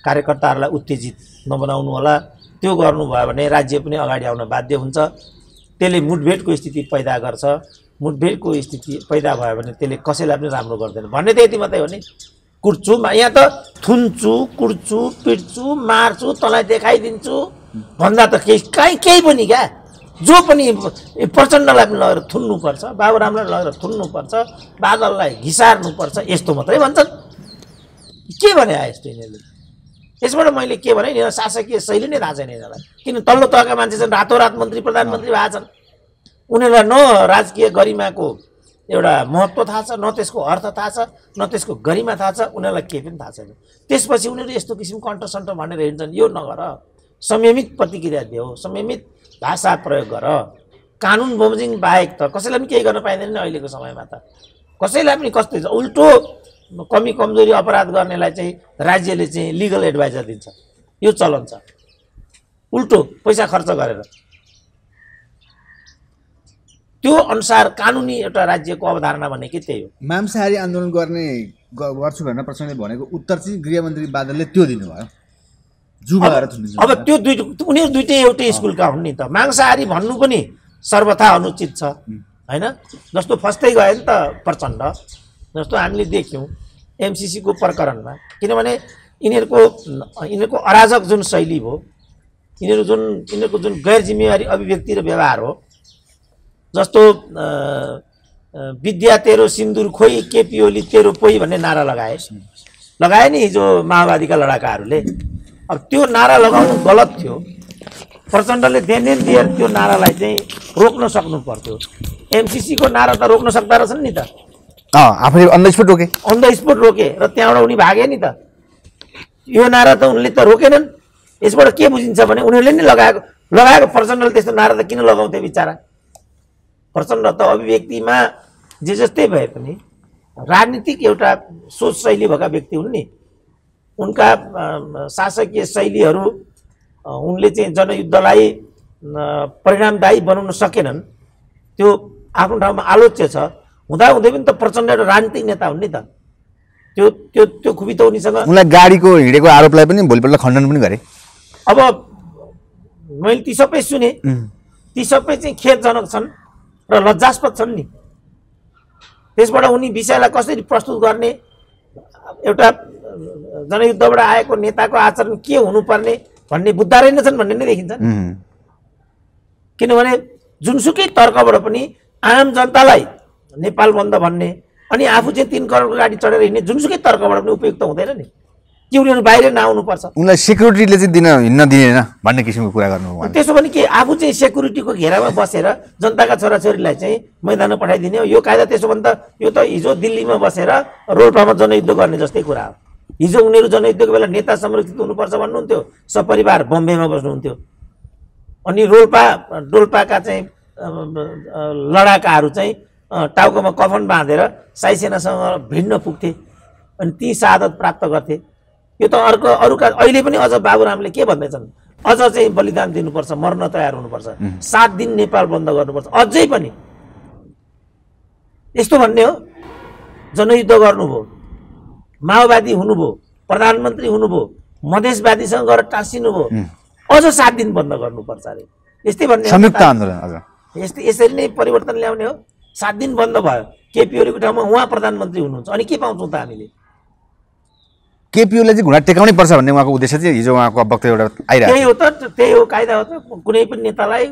कार्यकर्ताहरूलाई उत्तेजित नबनाउनु होला। त्यो गर्नुभयो भने राज्य पनि अगाडि आउन बाध्य हुन्छ। त्यसले मुठभेडको स्थिति पैदा गर्छ। मुठभेडको स्थिति पैदा भयो भने त्यसले कसैलाई पनि राम्रो गर्दैन। भन्ने त यति मात्रै हो नि, कुट्छु, यहाँ त थुन्छु, कुट्छु, पिट्छु, मार्छु, तँलाई देखाइदिन्छु भन्दा त केही पनि क्या, जो पनि प्रचण्डलाई पनि लगेर थुन्नुपर्छ, बाबुरामलाई लगेर थुन्नुपर्छ, बादललाई घिसार्नुपर्छ, यस्तो मात्रै भन्छन्। के भने आयो यस्तो यिनीहरूले? यसबाट मैले के भने यिनीहरू शासकीय शैली नै थाहा छैन यिनीहरूलाई। किन तल्लो तहका मान्छे चाहिँ रातोरात मन्त्री प्रधानमन्त्री भएको छन्। उनीहरूलाई न राजकीय गरिमाको एउटा महत्त्व थाहा छ, न त्यसको अर्थ थाहा छ, न त्यसको गरिमा थाहा छ। उनीहरूलाई केही पनि थाहा छैन। त्यसपछि उनीहरू यस्तो किसिमको कन्टसन्ट भनेर हिँड्छन्। यो नगर, संयमित प्रतिक्रिया देऊ, संयमित भाषा प्रयोग गर। कानुन बमोजिम बाहेक त कसैलाई पनि केही गर्न पाइँदैन नि अहिलेको समयमा। त कसैलाई पनि कस्तो छ, उल्टो कमी कमजोरी अपराध गर्नेलाई चाहिँ राज्यले चाहिँ लिगल एडभाइजर दिन्छ। यो चलन छ, उल्टो पैसा खर्च गरेर। त्यो अनुसार कानुनी एउटा राज्यको अवधारणा भनेकै त्यही हो। मांसाहारी आन्दोलन गर्छु भनेर प्रचण्डले भनेको उत्तर चाहिँ गृहमन्त्री बादलले त्यो दिनुभयो। अब त्यो उनीहरू दुइटै एउटै स्कुलका हुन् नि त। मांसाहारी भन्नु पनि सर्वथा अनुचित छ होइन। जस्तो फस्दै गयो नि त प्रचण्ड, जस्तो हामीले देख्यौँ एमसिसीको प्रकरणमा। किनभने यिनीहरूको अराजक जुन शैली हो, यिनीहरूको जुन गैर जिम्मेवारी अभिव्यक्ति र व्यवहार हो, जस्तो विद्या तेरो सिन्दुर खोइ केपी ओली तेरो पोइ भन्ने नारा लगाए नि हिजो माओवादीका लडाकाहरूले। अब त्यो नारा लगाउनु गलत थियो। प्रचण्डले देन त्यो नारालाई चाहिँ रोक्न सक्नु पर्थ्यो। एमसिसीको नारा त रोक्न सक्दा रहेछन् नि त, आफूले अन द स्पोट रोके र त्यहाँबाट उनी भागे नि त। यो नारा त उनले त रोकेनन्। यसबाट के बुझिन्छ भने उनीहरूले नै लगाएको प्रचण्डले त्यस्तो नारा त किन लगाउँथे बिचरा। प्रचण्ड त अभिव्यक्तिमा जे जस्तै भए पनि राजनीतिक एउटा सोच शैली भएका व्यक्ति हुन् नि। उनका शासकीय शैलीहरू उनले चाहिँ जनयुद्धलाई परिणामदायी बनाउन सकेनन्। त्यो आफ्नो ठाउँमा आलोच्य छ। हुँदाहुँदै पनि त प्रचण्ड एउटा राजनीतिक नेता हुन् नि त। त्यो खुबी त उनीसँग। उनलाई गाडीको हिँडेको आरोपलाई पनि भोलिपल्ट खण्डन पनि गरे। अब मैले ती सबै सुने, ती सबै चाहिँ खेदजनक छन् र लज्जास्पद छन् नि। त्यसबाट उनी विषयलाई कसरी प्रस्तुत गर्ने, एउटा जनयुद्धबाट आएको नेताको आचरण के हुनुपर्ने भन्ने बुझ्दा रहेनछन् भन्ने नै देखिन्छ। किनभने जुनसुकै तर्कबाट पनि आम जनतालाई नेपाल बन्द भन्ने अनि आफू चाहिँ 3 करोडको गाडी चढेर हिँड्ने जुनसुकै तर्कबाट पनि उपयुक्त हुँदैन नि। कि उनीहरू बाहिर नआउनुपर्छ, उनलाई सेक्युरिटीले चाहिँ हिँड्न दिँदैन भन्ने किसिमको कुरा गर्नु। त्यसो भने के आफू चाहिँ सेक्युरिटीको घेरामा बसेर जनताका छोराछोरीलाई चाहिँ मैदानमा पठाइदिने हो? यो कायदा त्यसो भने त यो त हिजो दिल्लीमा बसेर रोल्पामा जनयुद्ध गर्ने जस्तै कुरा हो। हिजो उनीहरू जनयुद्धको बेला नेता संरक्षित हुनुपर्छ भन्नुहुन्थ्यो, सपरिवार बम्बेमा बस्नुहुन्थ्यो। अनि डोल्पाका चाहिँ लडाकाहरू चाहिँ टाउकोमा कफन बाँधेर साइसेनासँग भिड्न पुग्थे अनि ती शहादत प्राप्त गर्थे। यो त अरूका अहिले पनि अझ बाबुरामले के भन्दैछन्, अझ चाहिँ बलिदान दिनुपर्छ, मर्न तयार हुनुपर्छ, 7 दिन नेपाल बन्द गर्नुपर्छ। अझै पनि यस्तो भन्ने हो? जनयुद्ध गर्नुभयो, माओवादी हुनुभयो, प्रधानमन्त्री हुनुभयो, मधेसवादीसँग गएर टाँसिनुभयो, अझ 7 दिन बन्द गर्नुपर्छ अरे यस्तै भन्ने संयुक्त आन्दोलन। यसरी नै परिवर्तन ल्याउने हो। 7 दिन बन्द भयो, केपी ओलीको ठाउँमा उहाँ प्रधानमन्त्री हुनुहुन्छ, अनि के पाउँछौँ त हामीले? केपी ओलीले चाहिँ घुँडा टेकाउनै पर्छ भन्ने उहाँको उद्देश्य चाहिँ हिजो उहाँको वक्तव्य एउटा आइरहेको। त्यही हो त, त्यही हो कायदा हो त। कुनै पनि नेतालाई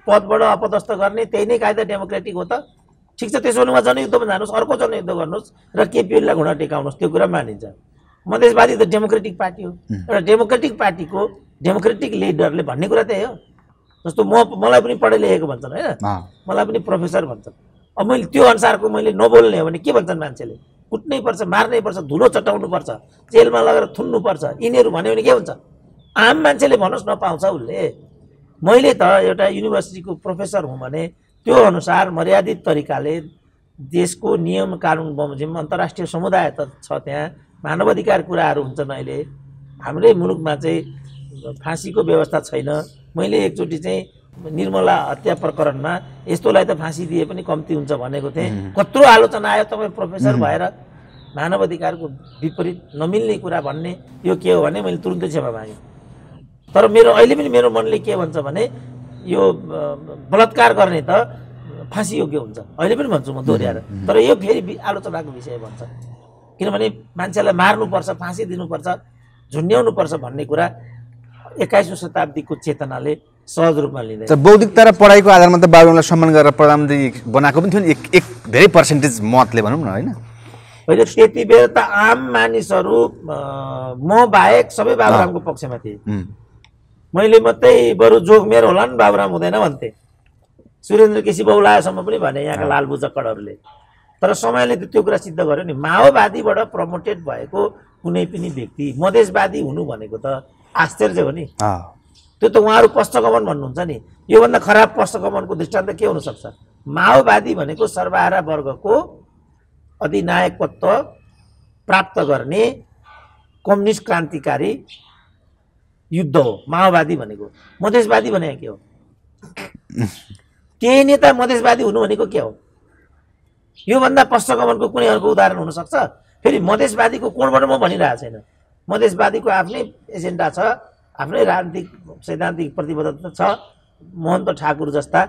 पदबाट अपदस्थ गर्ने त्यही नै कायदा डेमोक्रेटिक हो त। ठिक छ, त्यसो भने उहाँ जनयुद्धमा जानुहोस्, अर्को जनयुद्ध गर्नुहोस् र केपी ओलीलाई घुँडा टेकाउनुहोस्, त्यो कुरा मानिन्छ। मधेसवादी त डेमोक्रेटिक पार्टी हो। एउटा डेमोक्रेटिक पार्टीको डेमोक्रेटिक लिडरले भन्ने कुरा त्यही हो। जस्तो मलाई पनि पढे लेखेको भन्छन् होइन, मलाई पनि प्रोफेसर भन्छन्। अब मैले त्यो अनुसारको मैले नबोल्ने हो भने के भन्छन् मान्छेले? कुट्नै पर्छ, मार्नै पर्छ, धुलो चटाउनु पर्छ, जेलमा लगेर थुन्नु पर्छ। यिनीहरू भन्यो भने के हुन्छ? आम मान्छेले भन्नुहोस् नपाउँछ उसले। मैले त एउटा युनिभर्सिटीको प्रोफेसर हुँ भने त्यो अनुसार मर्यादित तरिकाले देशको नियम कानुन बमोजिम अन्तर्राष्ट्रिय समुदाय त छ, त्यहाँ मानवाधिकार कुराहरू हुन्छन्। अहिले हाम्रै मुलुकमा चाहिँ फाँसीको व्यवस्था छैन। मैले एकचोटि चाहिँ निर्मला हत्या प्रकरणमा यस्तोलाई त फाँसी दिए पनि कम्ती हुन्छ भनेको थिएँ। कत्रो आलोचना आयो, तपाईँ प्रोफेसर भएर मानव अधिकारको विपरीत नमिल्ने कुरा भन्ने, यो के हो भने मैले तुरुन्तै क्षमा मागेँ। तर अहिले पनि मेरो मनले के भन्छ भने यो बलात्कार गर्ने त फाँसी योग्य हुन्छ, अहिले पनि भन्छु म दोहोऱ्याएर। तर यो फेरि आलोचनाको विषय बन्छ, किनभने मान्छेलाई मार्नुपर्छ, फाँसी दिनुपर्छ, झुन्ड्याउनुपर्छ भन्ने कुरा 21औं शताब्दीको चेतनाले सहज रूपमा लिँदैन। बौद्धिकता र पढाइको आधारमा त बाबुरामलाई सम्मान गरेर प्रधानमन्त्री बनाएको पनि थियो नि, एक धेरै पर्सेन्टेज मतले भनौँ न, होइन? अहिले त्यति बेला त आम मानिसहरू म बाहेक सबै बाबुरामको पक्षमा थिए। मैले मात्रै बरु जोगमेर होला नि बाबुराम हुँदैन भन्थे। सुरेन्द्र केसी बौलासम्म पनि भने यहाँका लालबु जक्कडहरूले। तर समयले त त्यो कुरा सिद्ध गर्यो नि। माओवादीबाट प्रमोटेड भएको कुनै पनि व्यक्ति मधेसवादी हुनु भनेको त आश्चर्य हो नि। त्यो त उहाँहरू पश्चगमन भन्नुहुन्छ नि। योभन्दा खराब पश्चगमनको दृष्टान्त के हुनसक्छ? माओवादी भनेको सर्वहारा वर्गको अधिनायकत्व प्राप्त गर्ने कम्युनिस्ट क्रान्तिकारी युद्ध हो माओवादी भनेको। मधेसवादी भनेको के हो? केही नेता मधेसवादी हुनु भनेको के हो? योभन्दा पश्चगमनको कुनै अर्को उदाहरण हुनसक्छ? फेरि मधेसवादीको कोणबाट म भनिरहेको छैन। मधेसवादीको आफ्नै एजेन्डा छ, आफ्नै राजनीतिक सैद्धान्तिक प्रतिबद्धता छ। महन्त ठाकुर जस्ता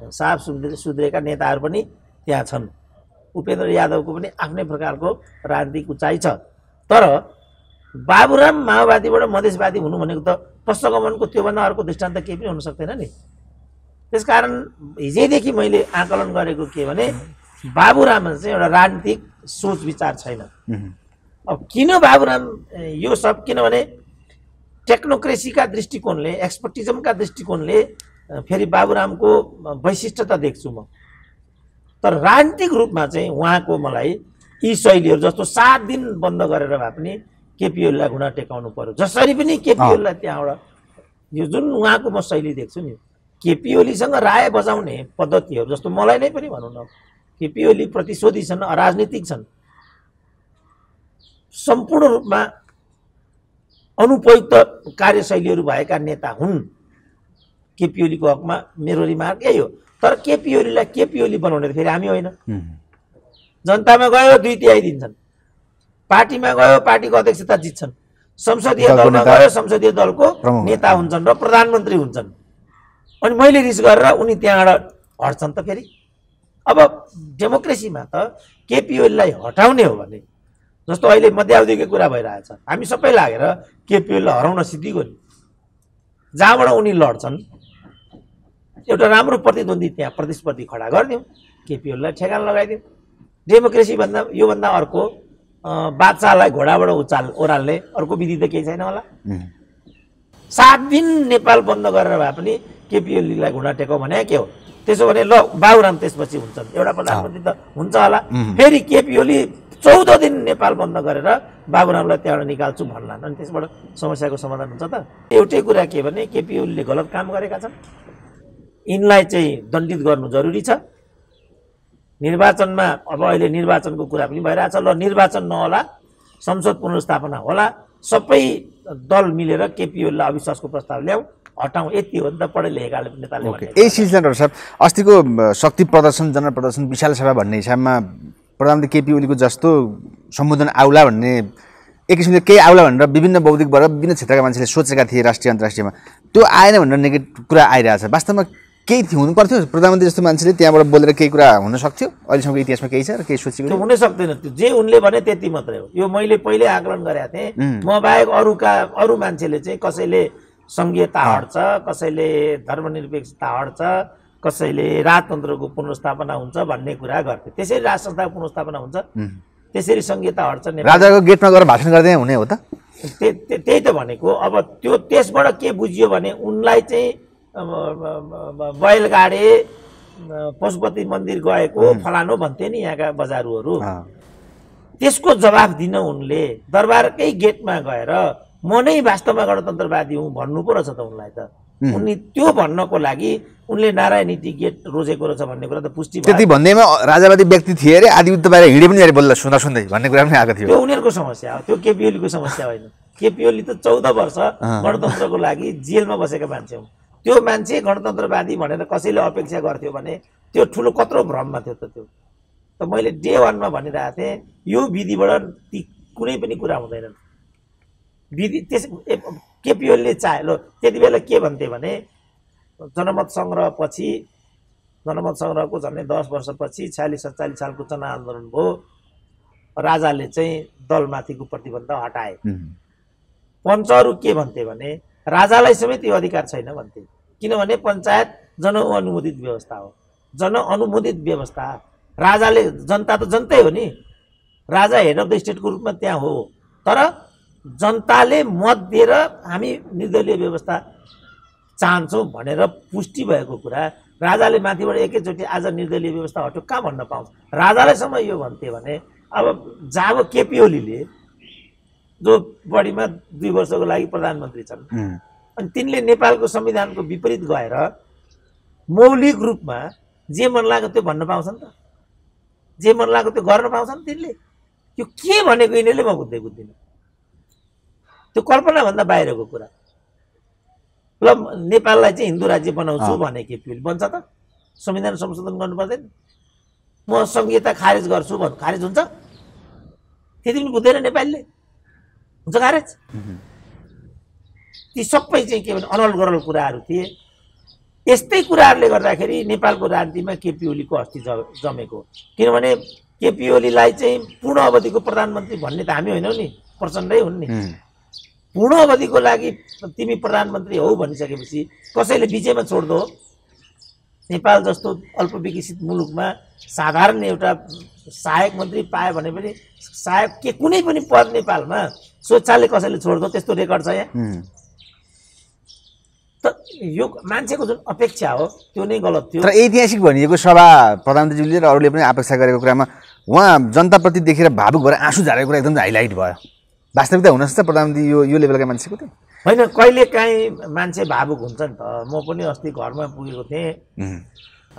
साफ सुध्रेका नेताहरू पनि त्यहाँ छन्। उपेन्द्र यादवको पनि आफ्नै प्रकारको राजनीतिक उचाइ छ। तर बाबुराम माओवादीबाट मधेसवादी हुनु भनेको त पश्चगमनको त्योभन्दा अर्को दृष्टान्त केही पनि हुन सक्दैन नि। त्यसकारण हिजैदेखि मैले आकलन गरेको के भने बाबुराममा चाहिँ एउटा राजनीतिक सोच विचार छैन। अब किन बाबुराम यो सब? किनभने टेक्नोक्रेसीका दृष्टिकोणले, एक्सपर्टिजमका दृष्टिकोणले फेरि बाबुरामको वैशिष्ट्य त देख्छु म। तर राजनीतिक रूपमा चाहिँ उहाँको मलाई यी शैलीहरू जस्तो 7 दिन बन्द गरेर भए पनि केपी ओलीलाई घुँडा टेकाउनु पर्यो। जसरी पनि केपी ओलीलाई त्यहाँबाट यो जुन उहाँको म शैली देख्छु नि, केपी ओलीसँग राय बजाउने पद्धतिहरू जस्तो मलाई नै पनि भनौँ न, केपी ओली प्रतिशोधी छन्, अराजनीतिक छन्, सम्पूर्ण रूपमा अनुपयुक्त कार्यशैलीहरू भएका नेता हुन्। केपी ओलीको हकमा मेरो रिमार्क यही हो। तर केपी ओलीलाई केपी ओली बनाउने फेरि हामी होइन। जनतामा गयो 2/3 दिन्छन्, पार्टीमा गयो पार्टीको अध्यक्षता जित्छन्, संसदीय दलमा गयो संसदीय दलको नेता हुन्छन् र प्रधानमन्त्री हुन्छन्। अनि मैले रिस गरेर उनी त्यहाँबाट हट्छन् त फेरि। अब डेमोक्रेसीमा त केपी ओलीलाई हटाउने हो भने, जस्तो अहिले मध्यावधिको कुरा भइरहेछ, हामी सबै लागेर केपी ओलीलाई हराउन सिद्धिगयो नि। जहाँबाट उनी लड्छन् एउटा राम्रो प्रतिद्वन्दी त्यहाँ प्रतिस्पर्धी खडा गरिदिउँ, केपी ओलीलाई ठेगान लगाइदिउँ। डेमोक्रेसी भन्दा योभन्दा अर्को बादशाहलाई घोडाबाट ओह्राल्ने अर्को विधि त केही छैन होला। 7 दिन नेपाल बन्द गरेर भए पनि केपी ओलीलाई घुँडा टेकाउ भने के हो? त्यसो भने ल बाबुराम त्यसपछि हुन्छन्, एउटा प्रधानमन्त्री त हुन्छ होला। फेरि केपी ओली 14 दिन नेपाल बन्द गरेर बाबुरामलाई त्यहाँबाट निकाल्छु भन्लान्, अनि त्यसबाट समस्याको समाधान हुन्छ त? एउटै कुरा के भने केपी ओलीले गलत काम गरेका छन्, यिनलाई चाहिँ दण्डित गर्नु जरुरी छ। निर्वाचनमा अब अहिले निर्वाचनको कुरा पनि भइरहेछ, ल निर्वाचन नहोला, संसद पुनर्स्थापना होला, सबै दल मिलेर केपी ओलीलाई अविश्वासको प्रस्ताव ल्याऊ, हटाउँ, यति हो नि त पढे लेखेकाले नेताले भने। यही सिलसिला डाक्टर साहब, अस्तिको शक्ति प्रदर्शन जनप्रदर्शन विशाल सभा भन्ने हिसाबमा प्रधानमन्त्री केपी ओलीको जस्तो सम्बोधन आउला भन्ने एक किसिमले केही आउला भनेर विभिन्न बौद्धिक वर्ग विभिन्न क्षेत्रका मान्छेले सोचेका थिए राष्ट्रिय अन्तर्राष्ट्रियमा। त्यो आएन भनेर नेगेटिभ कुरा आइरहेछ। वास्तवमा केही हुनु पर्थ्यो? प्रधानमन्त्री जस्तो मान्छेले त्यहाँबाट बोलेर केही कुरा हुन सक्थ्यो? अहिलेसम्मको इतिहासमा केही छ र केही सोचेको? त्यो हुनै सक्दैन। त्यो जे उनले भने त्यति मात्रै हो। यो मैले पहिल्यै आकलन गरेका थिएँ। म बाहेक अरू मान्छेले चाहिँ कसैले सङ्घीयता हट्छ, कसैले धर्मनिरपेक्षता हट्छ, कसैले राजतन्त्रको पुनर्स्थापना हुन्छ भन्ने कुरा गर्थे। त्यसरी राज संस्थाको पुनर्स्थापना हुन्छ, त्यसरी सङ्घीयता हट्छ। राजाको गेटमा गएर भाषण गर्दै हुने हो त? त्यही त भनेको। अब त्यो त्यसबाट के बुझियो भने उनलाई चाहिँ बैलगाडे पशुपति मन्दिर गएको फलानो भन्थे नि यहाँका बजारुहरू, त्यसको जवाफ दिन उनले दरबारकै गेटमा गएर म नै वास्तवमा गणतन्त्रवादी हुँ भन्नु पो रहेछ त उनलाई त। उनी त्यो भन्नको लागि उनले नारायणी गेट रोजेको रहेछ भन्ने कुरा त पुष्टि भयो। त्यति भन्दैमा राजावादी व्यक्ति थिए अरे, आदियुद्ध बाहिर हिँडे पनि अरे बोल्दा सुन्दै भन्ने कुरा पनि आएको थियो। त्यो उनीहरूको समस्या हो, त्यो केपी ओलीको समस्या होइन। केपी ओली त 14 वर्ष गणतन्त्रको लागि जेलमा बसेका मान्छे हुन्। त्यो मान्छे गणतन्त्रवादी भनेर कसैले अपेक्षा गर्थ्यो भने त्यो ठुलो कत्रो भ्रममा थियो त त्यो। त मैले डे 1 मा भनिरहेको थिएँ यो विधिबाट ती कुनै पनि कुरा हुँदैनन्। विधि त्यस केपी ओलीले चाहे ल त्यति बेला के भन्थे भने जनमत सङ्ग्रहपछि जनमत सङ्ग्रहको झन्डै 10 वर्षपछि 46-47 सालको जनआन्दोलन भयो। राजाले चाहिँ दलमाथिको प्रतिबन्ध हटाए। पञ्चहरू के भन्थे भने राजालाई समेत यो अधिकार छैन भन्थे, किनभने पञ्चायत जनअनुमोदित व्यवस्था हो। जनअनुमोदित व्यवस्था राजाले जनता त जनतै हो नि, राजा हेड अफ द स्टेटको रूपमा त्यहाँ हो, तर जनताले मत दिएर हामी निर्दलीय व्यवस्था चाहन्छौँ भनेर पुष्टि भएको कुरा राजाले माथिबाट एकैचोटि आज निर्दलीय व्यवस्था हट्यो कहाँ भन्न पाउँछ। राजालाईसम्म यो भन्थे भने अब जब केपी ओलीले जो बढीमा 2 वर्षको लागि प्रधानमन्त्री छन् अनि तिनले नेपालको संविधानको विपरीत गएर मौलिक रूपमा जे मन लाग्यो त्यो भन्न पाउँछन् त, जे मन लाग्यो त्यो गर्न पाउँछन् तिनले। यो के भनेको यिनीहरूले म बुझ्दिनँ। त्यो कल्पनाभन्दा बाहिरको कुरा। ल नेपाललाई चाहिँ हिन्दू राज्य बनाउँछु भने केपी ओली बन्छ त? संविधान संशोधन गर्नु पर्दैन? म संहिता खारेज गर्छु भन्नु खारेज हुन्छ? त्यति पनि बुझ्दैन नेपालीले, हुन्छ खारेज? ती सबै चाहिँ के भने अनल गरल कुराहरू थिए। यस्तै कुराहरूले गर्दाखेरि नेपालको राजनीतिमा केपी ओलीको अस्ति जमेको। किनभने केपी ओलीलाई चाहिँ पूर्ण अवधिको प्रधानमन्त्री भन्ने त हामी होइनौँ नि, प्रचण्डै हुन् नि। पूर्ण अवधिको लागि तिमी प्रधानमन्त्री हौ भनिसकेपछि कसैले बिचैमा छोड्दो? नेपाल जस्तो अल्पविकसित मुलुकमा साधारण एउटा सहायक मन्त्री पायो भने पनि सहायक के कुनै पनि पद नेपालमा स्वेच्छाले कसैले छोड्दो? त्यस्तो रेकर्ड छ यहाँ? त यो मान्छेको जुन अपेक्षा हो त्यो नै गलत थियो। तर ऐतिहासिक भनिएको सभा प्रधानमन्त्रीज्यूले र अरूले पनि अपेक्षा गरेको कुरामा उहाँ जनताप्रति देखेर भावुक भएर आँसु झारेको कुरा एकदम हाइलाइट भयो। वास्तविकता हुनसक्छ प्रधानमन्त्री यो लेभलका मान्छेको त होइन, कहिले काहीँ मान्छे भावुक हुन्छ नि त। म पनि अस्ति घरमा पुगेको थिएँ,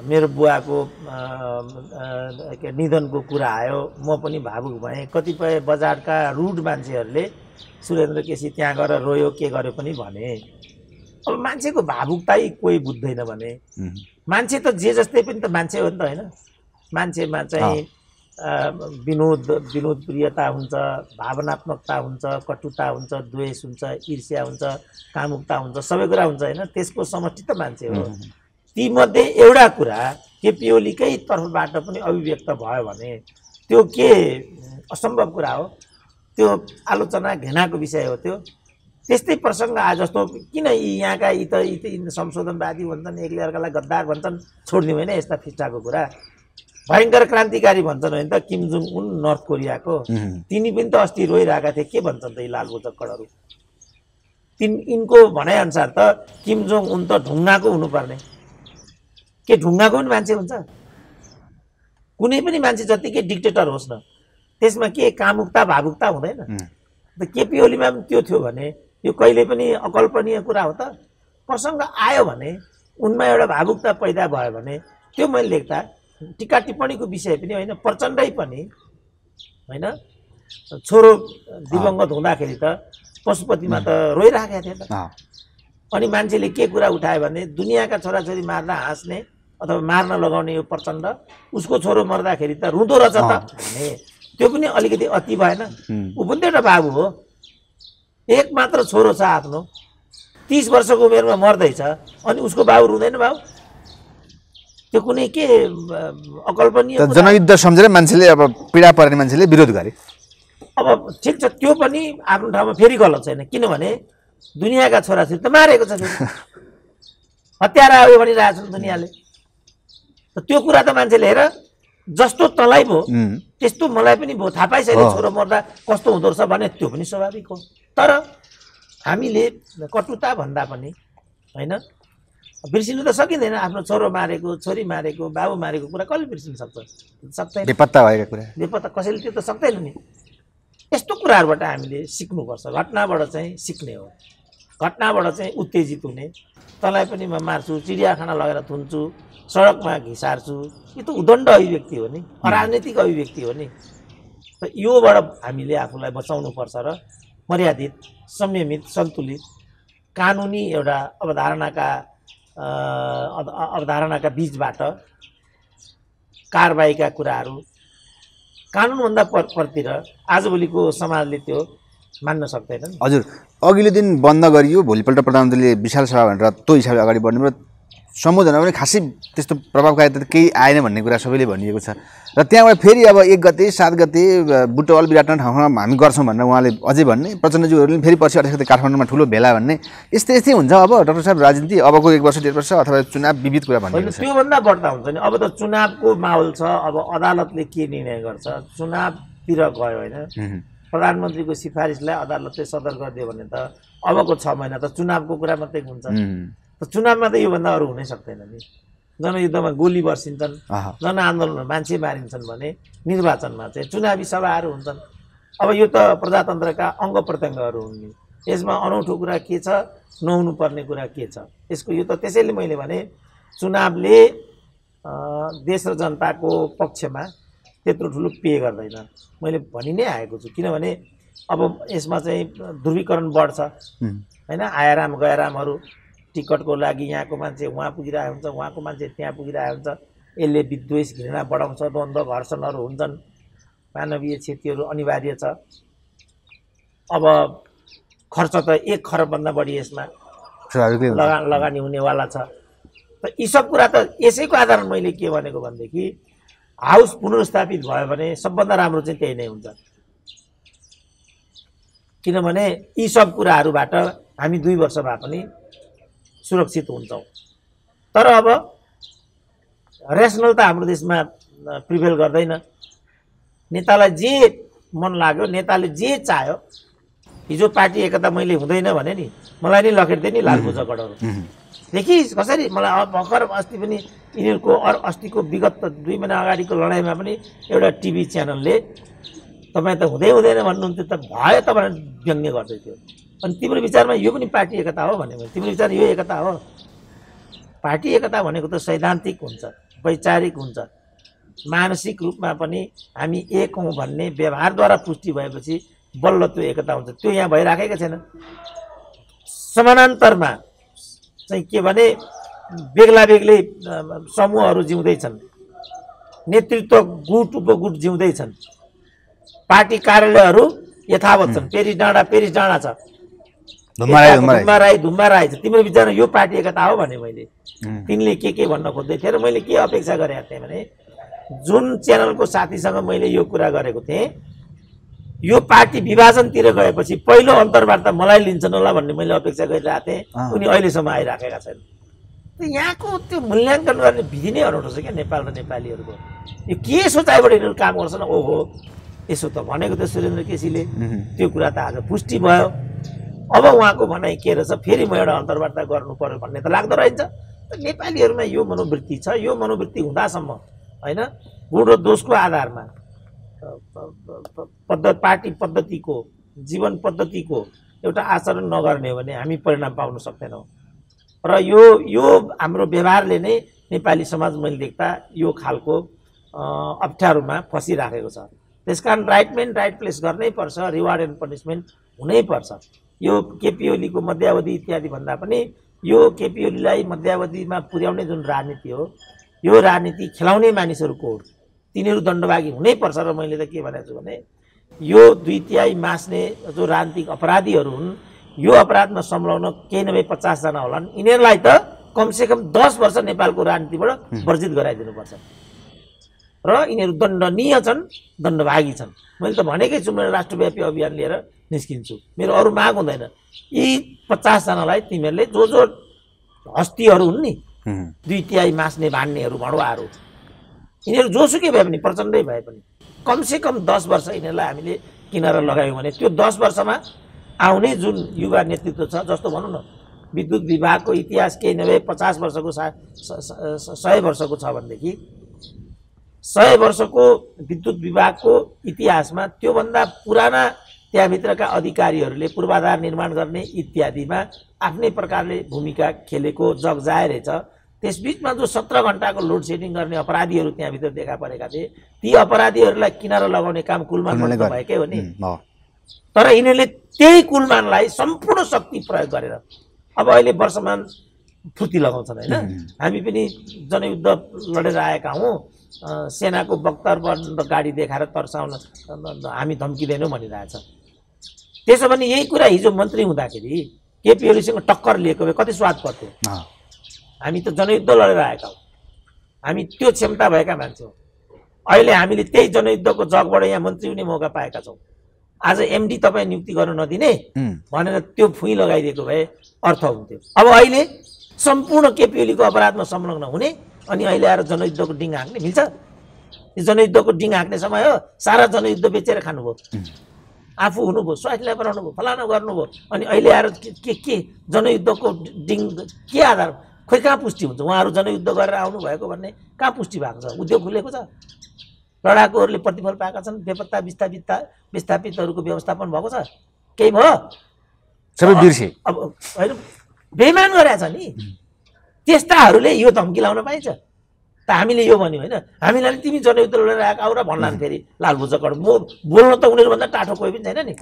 मेरो बुवाको निधनको कुरा आयो, म पनि भावुक भएँ। कतिपय बजारका रुड मान्छेहरूले सुरेन्द्र केसी त्यहाँ गएर रोयो के गर्यो पनि भने। अब मान्छेको भावुकताै कोही बुझ्दैन भने मान्छे त जे जस्तै पनि त मान्छे हो नि त, होइन? मान्छेमा चाहिँ विनोद प्रियता हुन्छ, भावनात्मकता हुन्छ, कटुता हुन्छ, द्वेष हुन्छ, ईर्ष्या हुन्छ, कामुकता हुन्छ, सबै कुरा हुन्छ, होइन? त्यसको समष्टि त मान्छे हो। तीमध्ये एउटा कुरा केपी ओलीकै तर्फबाट पनि अभिव्यक्त भयो भने त्यो के असम्भव कुरा हो? त्यो आलोचना घृणाको विषय हो त्यो। त्यस्तै प्रसङ्ग आए जस्तो किन यहाँका यी संशोधनवादी भन्छन्, एकले अर्कालाई गद्दार भन्छन्, छोडिदिउँ होइन यस्ता फिस्टाको कुरा। भयङ्कर क्रान्तिकारी भन्छन् होइन त किम जोङ उन नर्थ कोरियाको, तिनी पनि त अस्ति रोइरहेका थिए। के भन्छन् त यी लालबुचक्कडहरू? यिनको भनाइअनुसार त किम जोङ उन त ढुङ्गाको हुनुपर्ने। के ढुङ्गाको पनि मान्छे हुन्छ? कुनै पनि मान्छे जतिकै डिक्टेटर होस् न, त्यसमा के कामुकता भावुकता हुँदैन? त केपी ओलीमा पनि त्यो थियो भने यो कहिले पनि अकल्पनीय कुरा हो त? प्रसङ्ग आयो भने उनमा एउटा भावुकता पैदा भयो भने त्यो मैले लेख्दा टिका टिप्पणीको विषय पनि होइन, प्रचण्डै पनि होइन, छोरो दिवंगत हुँदाखेरि त पशुपतिमा त रोइराखेका थिए त। अनि मान्छेले के कुरा उठायो भने दुनियाँका छोराछोरी मार्दा हाँस्ने अथवा मार्न लगाउने यो प्रचण्ड उसको छोरो मर्दाखेरि त रुँदो रहेछ त भने त्यो पनि अलिकति अति भएन? ऊ पनि त एउटा बाबु हो, एक मात्र छोरो छ आफ्नो, 30 वर्षको उमेरमा मर्दैछ, अनि उसको बाबु रुँदैन? बाबु त्यो कुनै के अकल्पनीय? जनयुद्ध सम्झेर मान्छेले अब पीडा पर्ने मान्छेले विरोध गरे। अब ठिक छ, त्यो पनि आफ्नो ठाउँमा फेरि गलत छैन, किनभने दुनियाँका छोराछोरी त मारेको छ, हत्यारा आयो भनिरहेछन् दुनियाँले। त्यो कुरा त मान्छेले हेर जस्तो तँलाई भयो त्यस्तो मलाई पनि भयो, थाहा पाइसक्यो छोरो मर्दा कस्तो हुँदो रहेछ भने त्यो पनि स्वाभाविक हो। तर हामीले कटुता भन्दा पनि होइन बिर्सिनु त सकिँदैन। आफ्नो छोरो मारेको, छोरी मारेको, बाबु मारेको कुरा कसले बिर्सिन सक्छ? सक्दैन। बेपत्ता भएका कुरा, बेपत्ता कसैले त्यो त सक्दैन नि। यस्तो कुराहरूबाट हामीले सिक्नुपर्छ। घटनाबाट चाहिँ सिक्ने हो, घटनाबाट चाहिँ उत्तेजित हुने। तँलाई पनि म मार्छु, चिडियाखाना लगेर थुन्छु, सडकमा घिसार्छु, यो त उदण्ड अभिव्यक्ति हो नि, अराजनैतिक अभिव्यक्ति हो नि। त योबाट हामीले आफूलाई बचाउनु पर्छ र मर्यादित, संयमित, सन्तुलित कानुनी एउटा अवधारणाका बीचबाट कारबाहीका कुराहरू कानुनभन्दा परतिर आजभोलिको समाजले त्यो मान्न सक्दैनन्। हजुर, अघिल्लो दिन बन्द गरियो, भोलिपल्ट प्रधानमन्त्रीले विशाल सभा भनेर त्यो हिसाबले अगाडि बढ्नु र सम्बोधनमा पनि खासै त्यस्तो प्रभावकारिता त केही आएन भन्ने कुरा सबैले भनिएको छ। र त्यहाँबाट फेरि अब 1 गते 7 गते बुटवल विराटनगर ठाउँमा हामी गर्छौँ भनेर उहाँले अझै भन्ने, प्रचण्डज्यूहरूले फेरि पछि 28 गते काठमाडौँमा ठुलो भेला भन्ने, यस्तै हुन्छ अब डाक्टर साहब राजनीति अबको 1 वर्ष 1.5 वर्ष अथवा चुनाव विविध कुरा भन्ने छ। त्योभन्दा बढ्ता हुन्छ नि। अब त चुनावको माहौल छ, अब अदालतले के निर्णय गर्छ, चुनावतिर गयो होइन। प्रधानमन्त्रीको सिफारिसलाई अदालतले सदर गरिदियो भने त अबको 6 महिना त चुनावको कुरा मात्रै हुन्छ। चुनावमा त योभन्दा अरू हुनै सक्दैन नि। जनयुद्धमा गोली वर्षिन्छन्, जनआन्दोलनमा मान्छे मारिन्छन् भने निर्वाचनमा चाहिँ चुनावी सभाहरू हुन्छन्। अब यो त प्रजातन्त्रका अङ्ग प्रत्यङ्गहरू हुन् नि। यसमा अनौठो कुरा के छ, नहुनु पर्ने कुरा के छ, यसको यो त त्यसैले मैले भने चुनावले देश र जनताको पक्षमा त्यत्रो ठुलो पे गर्दैन, मैले भनि नै आएको छु। किनभने अब यसमा चाहिँ ध्रुवीकरण बढ्छ होइन। आयाराम गयारामहरू, टिकटको लागि यहाँको मान्छे उहाँ पुगिरहेको हुन्छ, उहाँको मान्छे त्यहाँ पुगिरहेको हुन्छ। यसले विद्वेष घृणा बढाउँछ, द्वन्द्व घर्षणहरू हुन्छन्, मानवीय क्षतिहरू अनिवार्य छ। अब खर्च त 1 खरबभन्दा बढी यसमा लगानी हुनेवाला छ। त यी सब कुरा त यसैको आधारमा मैले के भनेको भनेदेखि हाउस पुनर्स्थापित भयो भने सबभन्दा राम्रो चाहिँ त्यही नै हुन्छ। किनभने यी सब कुराहरूबाट हामी 2 वर्ष भए पनि सुरक्षित हुन्छौँ। तर अब रेसनल त हाम्रो देशमा प्रिभेल गर्दैन। नेतालाई जे मन लाग्यो, नेताले जे चाह्यो। हिजो पार्टी एकता मैले हुँदैन भने नि मलाई नै लखेट्दै नि लालबुझ गढहरू देखि कसरी मलाई भर्खर अस्ति पनि यिनीहरूको अस्तिको विगत 2 महिना अगाडिको लडाइँमा पनि एउटा टिभी च्यानलले तपाईँ त हुँदैन भन्नुहुन्थ्यो त भयो त भनेर व्यङ्ग्य गर्दै थियो। अनि तिम्रो विचारमा यो पनि पार्टी एकता हो भने तिम्रो विचार यो एकता हो? पार्टी एकता भनेको त सैद्धान्तिक हुन्छ, वैचारिक हुन्छ, मानसिक रूपमा पनि हामी एक हौँ भन्ने व्यवहारद्वारा पुष्टि भएपछि बल्ल त्यो एकता हुन्छ। त्यो यहाँ भइराखेको छैन। समानान्तरमा चाहिँ के भने बेग्ला बेग्लै समूहहरू जिउँदैछन्, नेतृत्व गुट उपगुट जिउँदैछन्, पार्टी कार्यालयहरू यथावत छन्। पेरिस डाँडा छ, धुम्बा राई छ। तिम्रो विचारमा यो पार्टी एकता हो भने मैले तिनले के भन्न खोज्दै थिएँ र मैले के अपेक्षा गरेको थिएँ भने जुन च्यानलको साथीसँग मैले यो कुरा गरेको थिएँ, यो पार्टी विभाजनतिर गएपछि पहिलो अन्तर्वार्ता मलाई लिन्छन् होला भन्ने मैले अपेक्षा गरिरहेको थिएँ। उनी अहिलेसम्म आइराखेका छैनन्। यहाँको त्यो मूल्याङ्कन गर्ने विधि नै अनौठो छ क्या नेपाल र नेपालीहरूको। यो के सोचाइबाट यिनीहरू काम गर्छन्? ओहो, यसो त भनेको त सुरेन्द्र केसीले, त्यो कुरा त आज पुष्टि भयो। अब उहाँको भनाइ के रहेछ, फेरि म एउटा अन्तर्वार्ता गर्नु पर्यो भन्ने त लाग्दो रहेछ। नेपालीहरूमा यो मनोवृत्ति छ। यो मनोवृत्ति हुँदासम्म होइन, गुण र दोषको आधारमा पार्टी पद्धतिको, जीवन पद्धतिको एउटा आचरण नगर्ने हो भने हामी परिणाम पाउन सक्दैनौँ। र यो हाम्रो व्यवहारले नै नेपाली समाज मैले देख्दा यो खालको अप्ठ्यारोमा फसिराखेको छ। त्यसकारण राइट म्यान राइट प्लेस गर्नै पर्छ, रिवार्ड एन्ड पनिसमेन्ट हुनै पर्छ। यो केपी ओलीको मध्यावधि इत्यादि भन्दा पनि यो केपी ओलीलाई मध्यावधिमा पुर्याउने जुन राजनीति हो, यो राजनीति खेलाउने मानिसहरूको हो, तिनीहरू दण्डभागी हुनै पर्छ। र मैले त के भनेको छु भने यो 2/3 मास्ने जो राजनीतिक अपराधीहरू हुन्, यो अपराधमा संलग्न केही नभए 50 जना होलान्। यिनीहरूलाई त कमसेकम 10 वर्ष नेपालको राजनीतिबाट वर्जित गराइदिनुपर्छ। र यिनीहरू दण्डनीय छन्, दण्डभागी छन्। मैले त भनेकै छु, मैले राष्ट्रव्यापी अभियान लिएर निस्किन्छु। मेरो अरू माग हुँदैन। यी 50 जनालाई तिमीहरूले जो हस्तीहरू हुन् नि, 2/3 मास्ने भान्नेहरू, भडुवाहरू, यिनीहरू जोसुकै भए पनि, प्रचण्डै भए पनि, कमसेकम 10 वर्ष यिनीहरूलाई हामीले किनारा लगायौँ भने त्यो 10 वर्षमा आउने जुन युवा नेतृत्व छ, जस्तो भनौँ न विद्युत विभागको इतिहास केही नभए 50 वर्षको 100 वर्षको छ भनेदेखि 100 वर्षको विद्युत विभागको इतिहासमा त्योभन्दा पुराना त्यहाँभित्रका अधिकारीहरूले पूर्वाधार निर्माण गर्ने इत्यादिमा आफ्नै प्रकारले भूमिका खेलेको जग जाहेरै छ। त्यसबिचमा जो 17 घण्टाको लोड सेडिङ गर्ने अपराधीहरू त्यहाँभित्र देखा परेका थिए, ती अपराधीहरूलाई किनारा लगाउने काम कुलमान भएकै हो नि। तर यिनीहरूले त्यही कुलमानलाई सम्पूर्ण शक्ति प्रयोग गरेर अब अहिले वर्षमान फुर्ती लगाउँछन् होइन। हामी पनि जनयुद्ध लडेर आएका हौँ, सेनाको वक्तव्य गाडी देखाएर तर्साउन हामी धम्किँदैनौँ भनिरहेछ। त्यसो भने यही कुरा हिजो मन्त्री हुँदाखेरि केपी ओलीसँग टक्कर लिएको भए कति स्वाद पर्थ्यो। हामी त जनयुद्ध लडेर आएका हौँ, हामी त्यो क्षमता भएका मान्छे हौँ। अहिले हामीले त्यही जनयुद्धको जगबाट यहाँ मन्त्री हुने मौका पाएका छौँ। आज एमडी तपाईँ नियुक्ति गर्न नदिने भनेर त्यो फुइँ लगाइदिएको भए अर्थ हुन्थ्यो। अब अहिले सम्पूर्ण केपी ओलीको अपराधमा संलग्न हुने अनि अहिले आएर जनयुद्धको डिङ हाँक्ने मिल्छ? यो जनयुद्धको डिङ हाँक्ने समय हो। सारा जनयुद्ध बेचेर खानुभयो, आफू हुनुभयो, स्वास्थ्यलाई बनाउनु भयो, फलाना गर्नुभयो, अनि अहिले आएर के जनयुद्धको डिङ के आधार? खोइ कहाँ पुष्टि हुन्छ? उहाँहरू जनयुद्ध गरेर आउनु भएको भन्ने कहाँ पुष्टि भएको छ? उद्योग खुलेको छ, लडाकुहरूले प्रतिफल पाएका छन्, बेपत्ता विस्थापितहरूको व्यवस्थापन भएको छ, केही भयो? सबै बिर्से। अब होइन बेइमान गरेछ नि, त्यस्ताहरूले यो धम्की लाउन पाइन्छ त? हामीले यो भन्यो होइन, हामीलाई नि तिमी जनयुद्ध लडेर आएको आऊ र भन्ला नि फेरि लालभुजकड। म बोल्न त उनीहरूभन्दा टाठो कोही पनि छैन नि।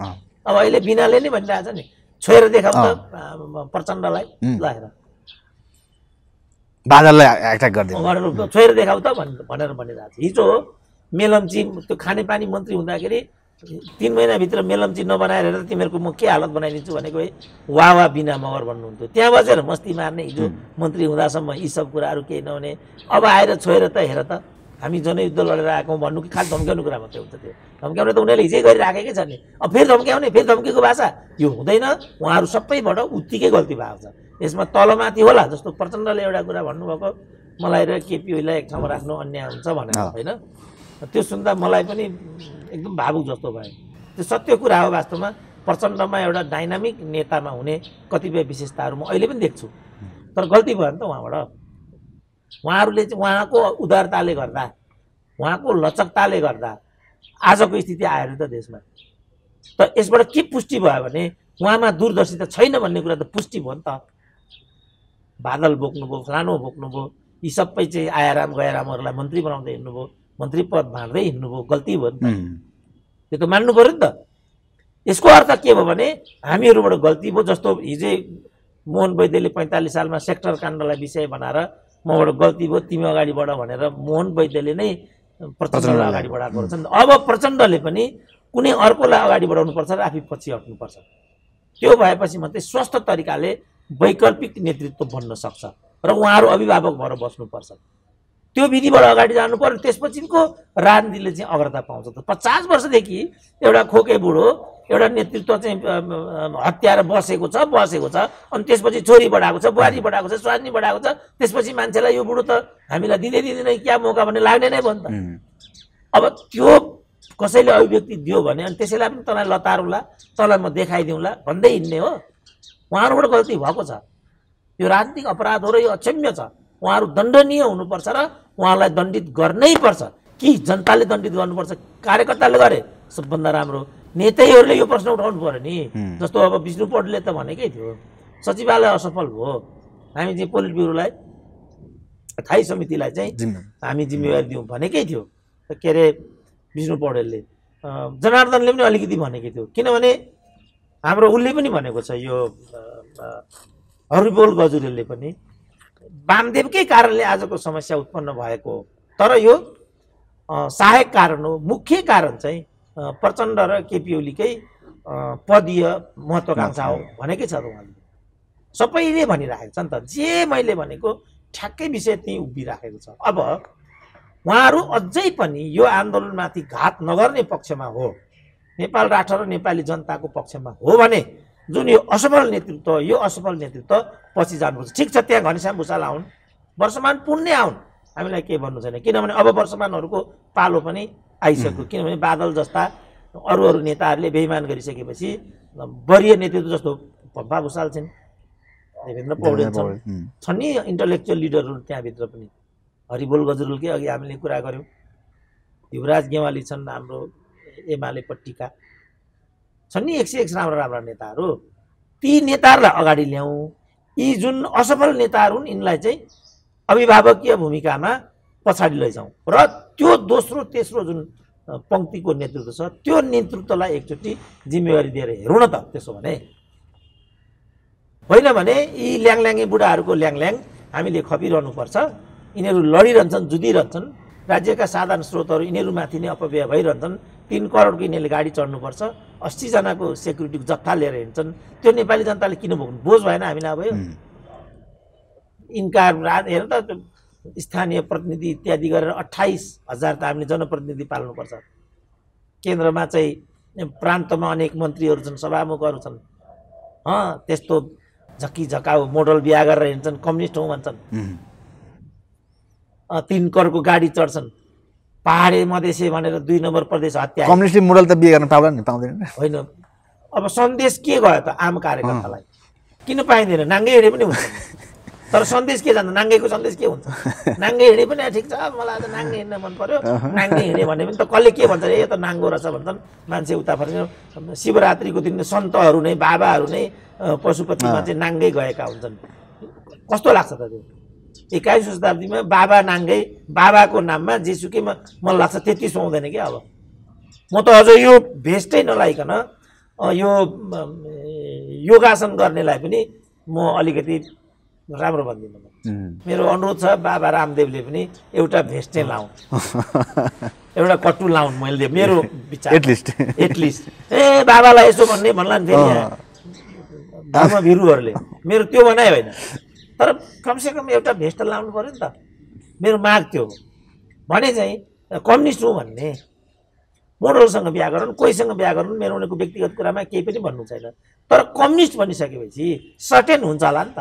अब अहिले बिनाले नै भनिरहेछ नि, छोएर देखाउ त प्रचण्डलाई लगेर, बादललाई एट्याक गरिदिनु, छोएर देखाउ त भनेर भनिरहेको छ। हिजो मेलम्ची त्यो खानेपानी मन्त्री हुँदाखेरि 3 महिनाभित्र मेलम्ची नबनाएर हेरेर तिमीहरूको म के हालत बनाइदिन्छु भनेको वाह बिना मगर भन्नुहुन्थ्यो। त्यहाँ बसेर मस्ती मार्ने हिजो मन्त्री हुँदासम्म यी सब कुराहरू केही नहुने। अब आएर छोएर त हेर त, हामी जनयुद्ध लडेर आएछौँ भन्नु कि खालि धम्क्याउनु कुरा मात्रै हुन्छ? त्यो धम्क्याउने त उनीहरूले हिजै गरिराखेकै छ नि। अब फेरि धम्क्याउने, फेरि धम्कीको भाषा यो हुँदैन। उहाँहरू सबैबाट उत्तिकै गल्ती भएको छ। यसमा तलमाथि होला, जस्तो प्रचण्डले एउटा कुरा भन्नुभएको, मलाई र केपी ओलीलाई एक ठाउँमा राख्नु अन्याय हुन्छ भनेर होइन। त्यो सुन्दा मलाई पनि एकदम भावुक जस्तो भयो। त्यो सत्य कुरा हो। वास्तवमा प्रचण्डमा एउटा डाइनामिक नेतामा हुने कतिपय विशेषताहरू म अहिले पनि देख्छु, तर गल्ती भयो नि त उहाँबाट। उहाँहरूले चाहिँ उहाँको उदारताले गर्दा, उहाँको लचकताले गर्दा आजको स्थिति आयो नि त देशमा। त यसबाट के पुष्टि भयो भने उहाँमा दूरदर्शिता छैन भन्ने कुरा त पुष्टि भयो नि त। बादल बोक्नुभयो, फलानो बोक्नुभयो, यी सबै चाहिँ आयाराम गयारामहरूलाई मन्त्री बनाउँदै हिँड्नुभयो, मन्त्री पद भाँड्दै हिँड्नुभयो, गल्ती भयो नि त। त्यो त मान्नु पऱ्यो नि त। यसको अर्थ के भयो भने हामीहरूबाट गल्ती भयो। जस्तो हिजै मोहन वैद्यले 45 सालमा सेक्टर काण्डलाई विषय बनाएर मबाट गल्ती भयो, तिमी अगाडि बढ भनेर मोहन वैद्यले नै प्रचण्डलाई अगाडि बढाएको रहेछ नि। अब प्रचण्डले पनि कुनै अर्कोलाई अगाडि बढाउनुपर्छ र आफै पछि हट्नुपर्छ। त्यो भएपछि मात्रै स्वस्थ तरिकाले वैकल्पिक नेतृत्व बन्न सक्छ र उहाँहरू अभिभावक भएर बस्नुपर्छ। त्यो विधिबाट अगाडि जानु पर्यो। त्यसपछिको राजनीतिले चाहिँ अग्रता पाउँछ। त 50 वर्षदेखि एउटा खोके बुढो एउटा नेतृत्व चाहिँ हत्याएर बसेको छ, अनि त्यसपछि छोरी बढाएको छ, बुहारी बढाएको छ, स्वाज्नी बढाएको छ। त्यसपछि मान्छेलाई यो बुढो त हामीलाई दिँदैन क्या मौका भन्ने लाग्ने नै भयो नि त। अब त्यो कसैले अभिव्यक्ति दियो भने अनि त्यसैलाई पनि तँलाई लतारुला, तँलाई म देखाइदिउँला भन्दै हिँड्ने हो। उहाँहरूबाट गल्ती भएको छ। यो राजनीतिक अपराध हो र यो अक्षम्य छ। उहाँहरू दण्डनीय हुनुपर्छ र उहाँलाई दण्डित गर्नै पर्छ। कि जनताले दण्डित गर्नुपर्छ, कार्यकर्ताले गरे सबभन्दा राम्रो। नेतैहरूले यो प्रश्न उठाउनु पर्यो नि। जस्तो अब विष्णु पौडेलले त भनेकै थियो सचिवालय असफल भयो, हामी चाहिँ पोलिट ब्युरोलाई, स्थायी समितिलाई चाहिँ हामी जिम्मेवारी दिउँ भनेकै थियो। के अरे विष्णु पौडेलले, जनार्दनले पनि अलिकति भनेकै थियो। किनभने हाम्रो उसले पनि भनेको छ, यो हरिबोल गजुरेलले पनि, वामदेवकै कारणले आजको समस्या उत्पन्न भएको हो। तर यो सहायक कारण हो। मुख्य कारण चाहिँ प्रचण्ड र केपी ओलीकै पदीय महत्त्वाकांक्षा हो भनेकै छ। उहाँले सबैले भनिराखेको छ नि त। जे मैले भनेको ठ्याक्कै विषय त्यहीँ उभिराखेको छ। अब उहाँहरू अझै पनि यो आन्दोलनमाथि घात नगर्ने पक्षमा हो, नेपाल राष्ट्र र नेपाली जनताको पक्षमा हो भने जुन यो असफल नेतृत्व, यो असफल नेतृत्व पछि जानुपर्छ। ठिक छ, त्यहाँ घनश्याम भुषाल आउन्, वर्षमान पुण्य आउन्, हामीलाई केही भन्नु छैन। किनभने अब वर्षमानहरूको पालो पनि आइसक्यो। किनभने बादल जस्ता अरू नेताहरूले बेइमान गरिसकेपछि वरिय नेतृत्व जस्तो पम्पा भुषाल छिन्, देवेन्द्र पौडेल छन् नि इन्टलेक्चुअल लिडरहरू त्यहाँभित्र पनि। हरिबोल गजुरेलकै अघि हामीले कुरा गऱ्यौँ, युवराज गेवाली छन् हाम्रो एमाले पट्टिका, छन् नि 101 राम्रा नेताहरू। ती नेताहरूलाई अगाडि ल्याउँ। यी जुन असफल नेताहरू हुन् यिनलाई चाहिँ अभिभावकीय भूमिकामा पछाडि लैजाउँ र त्यो दोस्रो तेस्रो जुन पङ्क्तिको नेतृत्व छ त्यो नेतृत्वलाई एकचोटि जिम्मेवारी दिएर हेरौँ न त। त्यसो भने होइन भने यी ल्याङल्याङ्गे बुढाहरूको ल्याङल्याङ हामीले खपिरहनुपर्छ। यिनीहरू लडिरहन्छन्, जुधिरहन्छन्, राज्यका साधारण स्रोतहरू यिनीहरूमाथि नै अपव्यय भइरहन्छन्। 3 करोडको यिनीहरूले गाडी चढ्नुपर्छ, 80 जनाको सेक्युरिटीको जत्था लिएर हिँड्छन्। त्यो नेपाली जनताले किन बोक्नु? बोझ भएन हामीलाई अब यो इन्कार हेर त स्थानीय प्रतिनिधि इत्यादि गरेर 28,000 त हामीले जनप्रतिनिधि पाल्नुपर्छ। केन्द्रमा चाहिँ प्रान्तमा अनेक मन्त्रीहरू छन्, सभामुखहरू छन्, त्यस्तो झक्की झकाउ मोडल बिहा गरेर हिँड्छन्, कम्युनिस्ट हौँ भन्छन्, 3 करोडको गाडी चढ्छन्, पहाडे मधेसे भनेर 2 नम्बर प्रदेश हत्या। कम्युनिस्टले मोडल त बिहे गर्न पाउँदैन नि, पाउँदैन होइन। अब सन्देश के गयो त आम कार्यकर्तालाई? किन पाइँदैन? नाङ्गै हिँडे पनि हुन्छ, तर सन्देश के जान्छ? नाङ्गैको सन्देश के हुन्छ? नाङ्गै हिँडे पनि ठिक छ, मलाई त नाङ्गै हिँड्न मन पर्यो, नाङ्गै हिँडे भने पनि त कसले के भन्छ? ए त नाङ्गो रहेछ भन्छन् मान्छे उता फर्किनु। शिवरात्रिको दिन सन्तहरू नै बाबाहरू नै पशुपतिमा चाहिँ नाङ्गै गएका हुन्छन्। कस्तो लाग्छ त त्यो? 21औं शताब्दीमा बाबा नाङ्गै, बाबाको नाममा जेसुकैमा मलाई लाग्छ त्यति सुहाउँदैन कि। अब म त अझ यो भेस्टै नलाइकन यो योगासन गर्नेलाई पनि म अलिकति राम्रो भन्दिनँ। मेरो अनुरोध छ बाबा रामदेवले पनि एउटा भेस्ट चाहिँ लाउन्, एउटा कट्टु लाउन्। मैले मेरो विचार एटलिस्ट ए बाबालाई यसो भन्ला नि फेरि धर्मभिरुहरूले। मेरो त्यो भनाइ होइन, तर कमसेकम एउटा भेस्ट लाउनु पऱ्यो नि त। मेरो माग त्यो भने चाहिँ कम्युनिस्ट हुँ भन्ने मोडलसँग बिहा गरौँ, कोहीसँग बिहा गरौँ, मेरो उनीहरूको व्यक्तिगत कुरामा केही पनि भन्नु छैन। तर कम्युनिस्ट भनिसकेपछि सर्टेन हुन्छ होला नि त,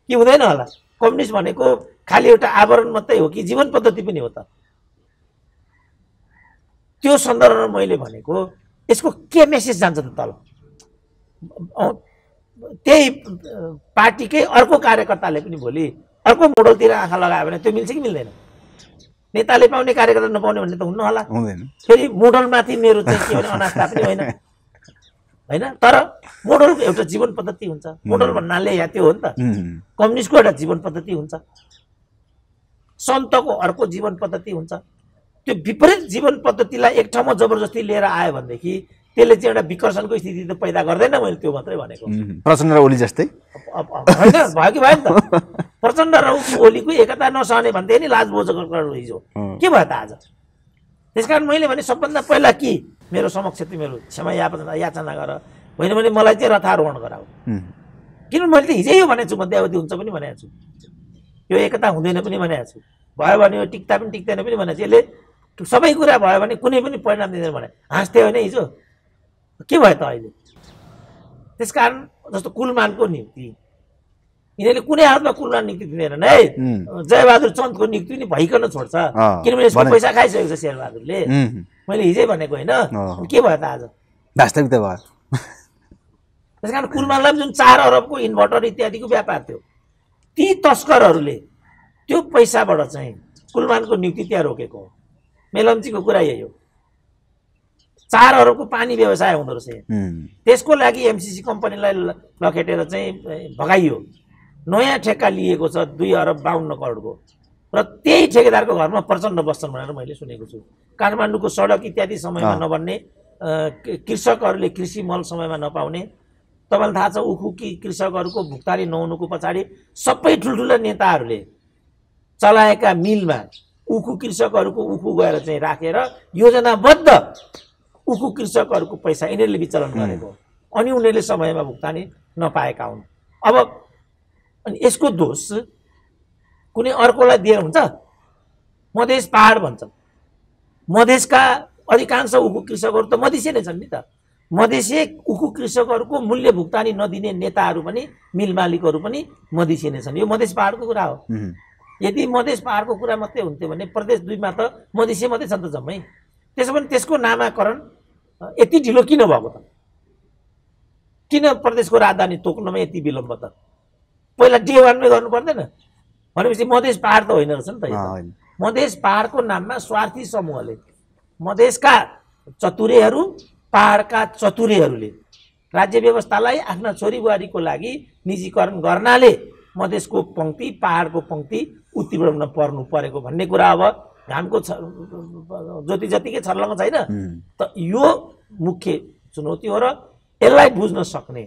कि हुँदैन होला? कम्युनिस्ट भनेको खालि एउटा आवरण मात्रै हो कि जीवन पद्धति पनि हो त? त्यो सन्दर्भमा मैले भनेको यसको के मेसेज जान्छ त तल? त्यही पार्टीकै अर्को कार्यकर्ताले पनि भोलि अर्को मोडलतिर आँखा लगायो भने त्यो मिल्छ कि मिल्दैन? नेताले पाउने कार्यकर्ता नपाउने भन्ने त हुन्न होला। फेरि मोडलमाथि मेरो चाहिँ के भने अनास्था पनि होइन, होइन। तर मोडलको एउटा जीवन पद्धति हुन्छ। मोडल भन्नाले यहाँ त्यो हो नि त, कम्युनिस्टको एउटा जीवन पद्धति हुन्छ, सन्तको अर्को जीवन पद्धति हुन्छ। त्यो विपरीत जीवन पद्धतिलाई एक ठाउँमा जबरजस्ती लिएर आयो भनेदेखि त्यसले चाहिँ एउटा विकर्षणको स्थिति त पैदा गर्दैन। मैले त्यो मात्रै भनेको। प्रचण्ड र ओली जस्तै होइन, भयो कि भयो नि त? प्रचण्ड र ओलीको एकता नसहने भन्थे नि लाज बोझ हिजो के भयो त आज? त्यसकारण मैले भने सबभन्दा पहिला कि मेरो समक्ष तिमीहरू क्षमा याचना गर, होइन भने मलाई चाहिँ रथारोहण गराऊ। किनभने मैले त हिजै यो भनेको छु, मध्यावधि हुन्छ पनि भनेको छु, यो एकता हुँदैन पनि भनेको छु, भयो भने यो टिक्ता पनि टिक्दैन पनि भनेको छु। यसले सबै कुरा भयो भने कुनै पनि परिणाम दिँदैन भने हाँस्थ्यो होइन हिजो? के भयो त अहिले? त्यसकारण जस्तो कुलमानको नियुक्ति यिनीहरूले कुनै हालतमा कुलमान नियुक्ति दिँदैनन् है। जयबहादुर चन्दको नियुक्ति पनि भइकन छोड्छ, किनभने यसको पैसा खाइसकेको छ शेरबहादुरले। मैले हिजै भनेको होइन, के भयो त आज? वास्तविकता भयो। त्यसकारण कुलमानलाई जुन 4 अरबको इन्भर्टर इत्यादिको व्यापार थियो, ती तस्करहरूले त्यो पैसाबाट चाहिँ कुलमानको नियुक्ति त्यहाँ रोकेको हो। मेलम्चीको कुरा यही हो। 4 अरबको पानी व्यवसाय हुँदो रहेछ। त्यसको लागि एमसिसी कम्पनीलाई लखेटेर चाहिँ भगाइयो। नयाँ ठेक्का लिएको छ 2 अरब 52 करोडको, र त्यही ठेकेदारको घरमा प्रचण्ड बस्छन् भनेर मैले सुनेको छु। काठमाडौँको सडक इत्यादि समयमा नबन्ने, कृषकहरूले कृषि मल समयमा नपाउने, तपाईँलाई थाहा छ उखु कि कृषकहरूको भुक्तानी नहुनुको पछाडि सबै ठुल्ठुला नेताहरूले चलाएका मिलमा उखु कृषकहरूको उखु गएर चाहिँ राखेर योजनाबद्ध उखु कृषकहरूको पैसा यिनीहरूले विचलन गरेको, अनि उनीहरूले समयमा भुक्तानी नपाएका हुन्। अब अनि यसको दोष कुनै अर्कोलाई दिएर हुन्छ? मधेस पहाड भन्छन्, मधेसका अधिकांश उखु कृषकहरू त मधेसी नै छन् नि त। मधेसी उखु कृषकहरूको मूल्य भुक्तानी नदिने नेताहरू पनि, मिल मालिकहरू पनि मधेसी नै छन्। यो मधेस पहाडको कुरा हो। यदि मधेस पहाडको कुरा मात्रै हुन्थ्यो भने प्रदेश 2मा त मधेसी मात्रै छन् त जम्मै। त्यसो भने त्यसको नामाकरण यति ढिलो किन भएको त? किन प्रदेशको राजधानी तोक्नमा यति विलम्ब त? पहिला डे 1मै गर्नु पर्दैन? भनेपछि मधेस पहाड त होइन रहेछ नि त। मधेस पहाडको नाममा स्वार्थी समूहले, मधेसका चतुरेहरू, पहाडका चतुरेहरूले राज्य व्यवस्थालाई आफ्ना छोरीबुहारीको लागि निजीकरण गर्नाले मधेसको पङ्क्ति, पहाडको पङ्क्ति उत्तीर्ण पर्नु परेको भन्ने कुरा अब घामको ज्योति जतिकै छर्लङ्ग छैन त यो मुख्य चुनौती हो र यसलाई बुझ्न सक्ने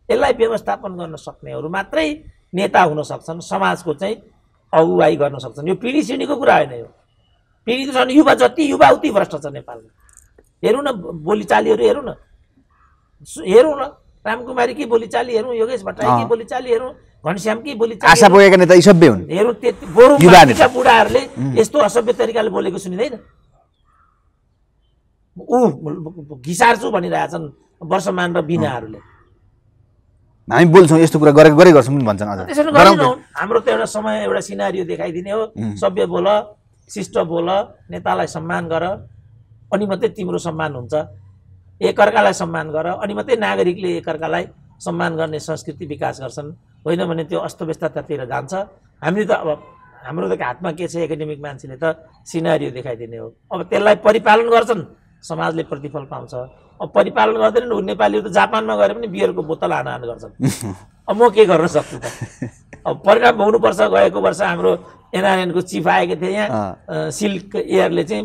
यसलाई व्यवस्थापन गर्न सक्नेहरू मात्रै नेता हुन सक्छन् समाजको चाहिँ अगुवाई गर्न सक्छन् यो पिँढी सिँढीको कुरा होइन यो पिँढी छ युवा जति युवा उति भ्रष्ट छ नेपालमा हेरौँ न बोलीचालीहरू हेरौँ न रामकुमारीकै बोलीचाली हेरौँ योगेश भट्टराईकै बोलीचाली हेरौँ घनश्यामकै बोलीचाली आशा पुगेका नेता यी सबै हुन् हेरौँ त्यति बरु माथिका बुढाहरूले यस्तो असभ्य तरिकाले बोलेको सुनिँदैन घिसार्छु भनिरहेछन् वर्षमान र बिनाहरूले हामी बोल्छौँ यस्तो कुरा गरे गर्छौँ पनि भन्छन् अझ त्यसरी गरिनौँ हाम्रो त एउटा समय एउटा सिनारियो देखाइदिने हो सभ्य बोल शिष्ट बोल नेतालाई सम्मान गर अनि मात्रै तिम्रो सम्मान हुन्छ एकअर्कालाई सम्मान गर अनि मात्रै नागरिकले एकअर्कालाई सम्मान गर्ने संस्कृति विकास गर्छन् होइन भने त्यो अस्तव्यस्ततातिर जान्छ हामीले त अब हाम्रो त हातमा के छ एकाडेमिक मान्छेले त सिनारियो देखाइदिने हो अब त्यसलाई परिपालन गर्छन् समाजले प्रतिफल पाउँछ अब परिपालन गर्दैनन् नेपालीहरू त जापानमा गएर पनि बियरको बोतल हान गर्छन् अब म के गर्न सक्छु त अब परिणाम हुनुपर्छ गएको वर्ष हाम्रो एनआरएनको चिफ आएको थियो यहाँ सिल्क एयरले चाहिँ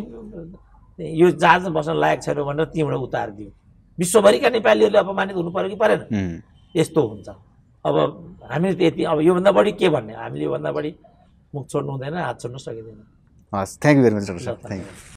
यो जहाजमा बस्न लायक छैन भनेर त्यहीँबाट उतारिदियो विश्वभरिका नेपालीहरूले अपमानित हुनु पर्यो कि परेन यस्तो हुन्छ अब हामीले त यति अब योभन्दा बढी के भन्ने हामीले योभन्दा बढी मुख छोड्नु हुँदैन हात छोड्नु सकिँदैन हस् thank you very much doctor साहब थ्याङ्क यू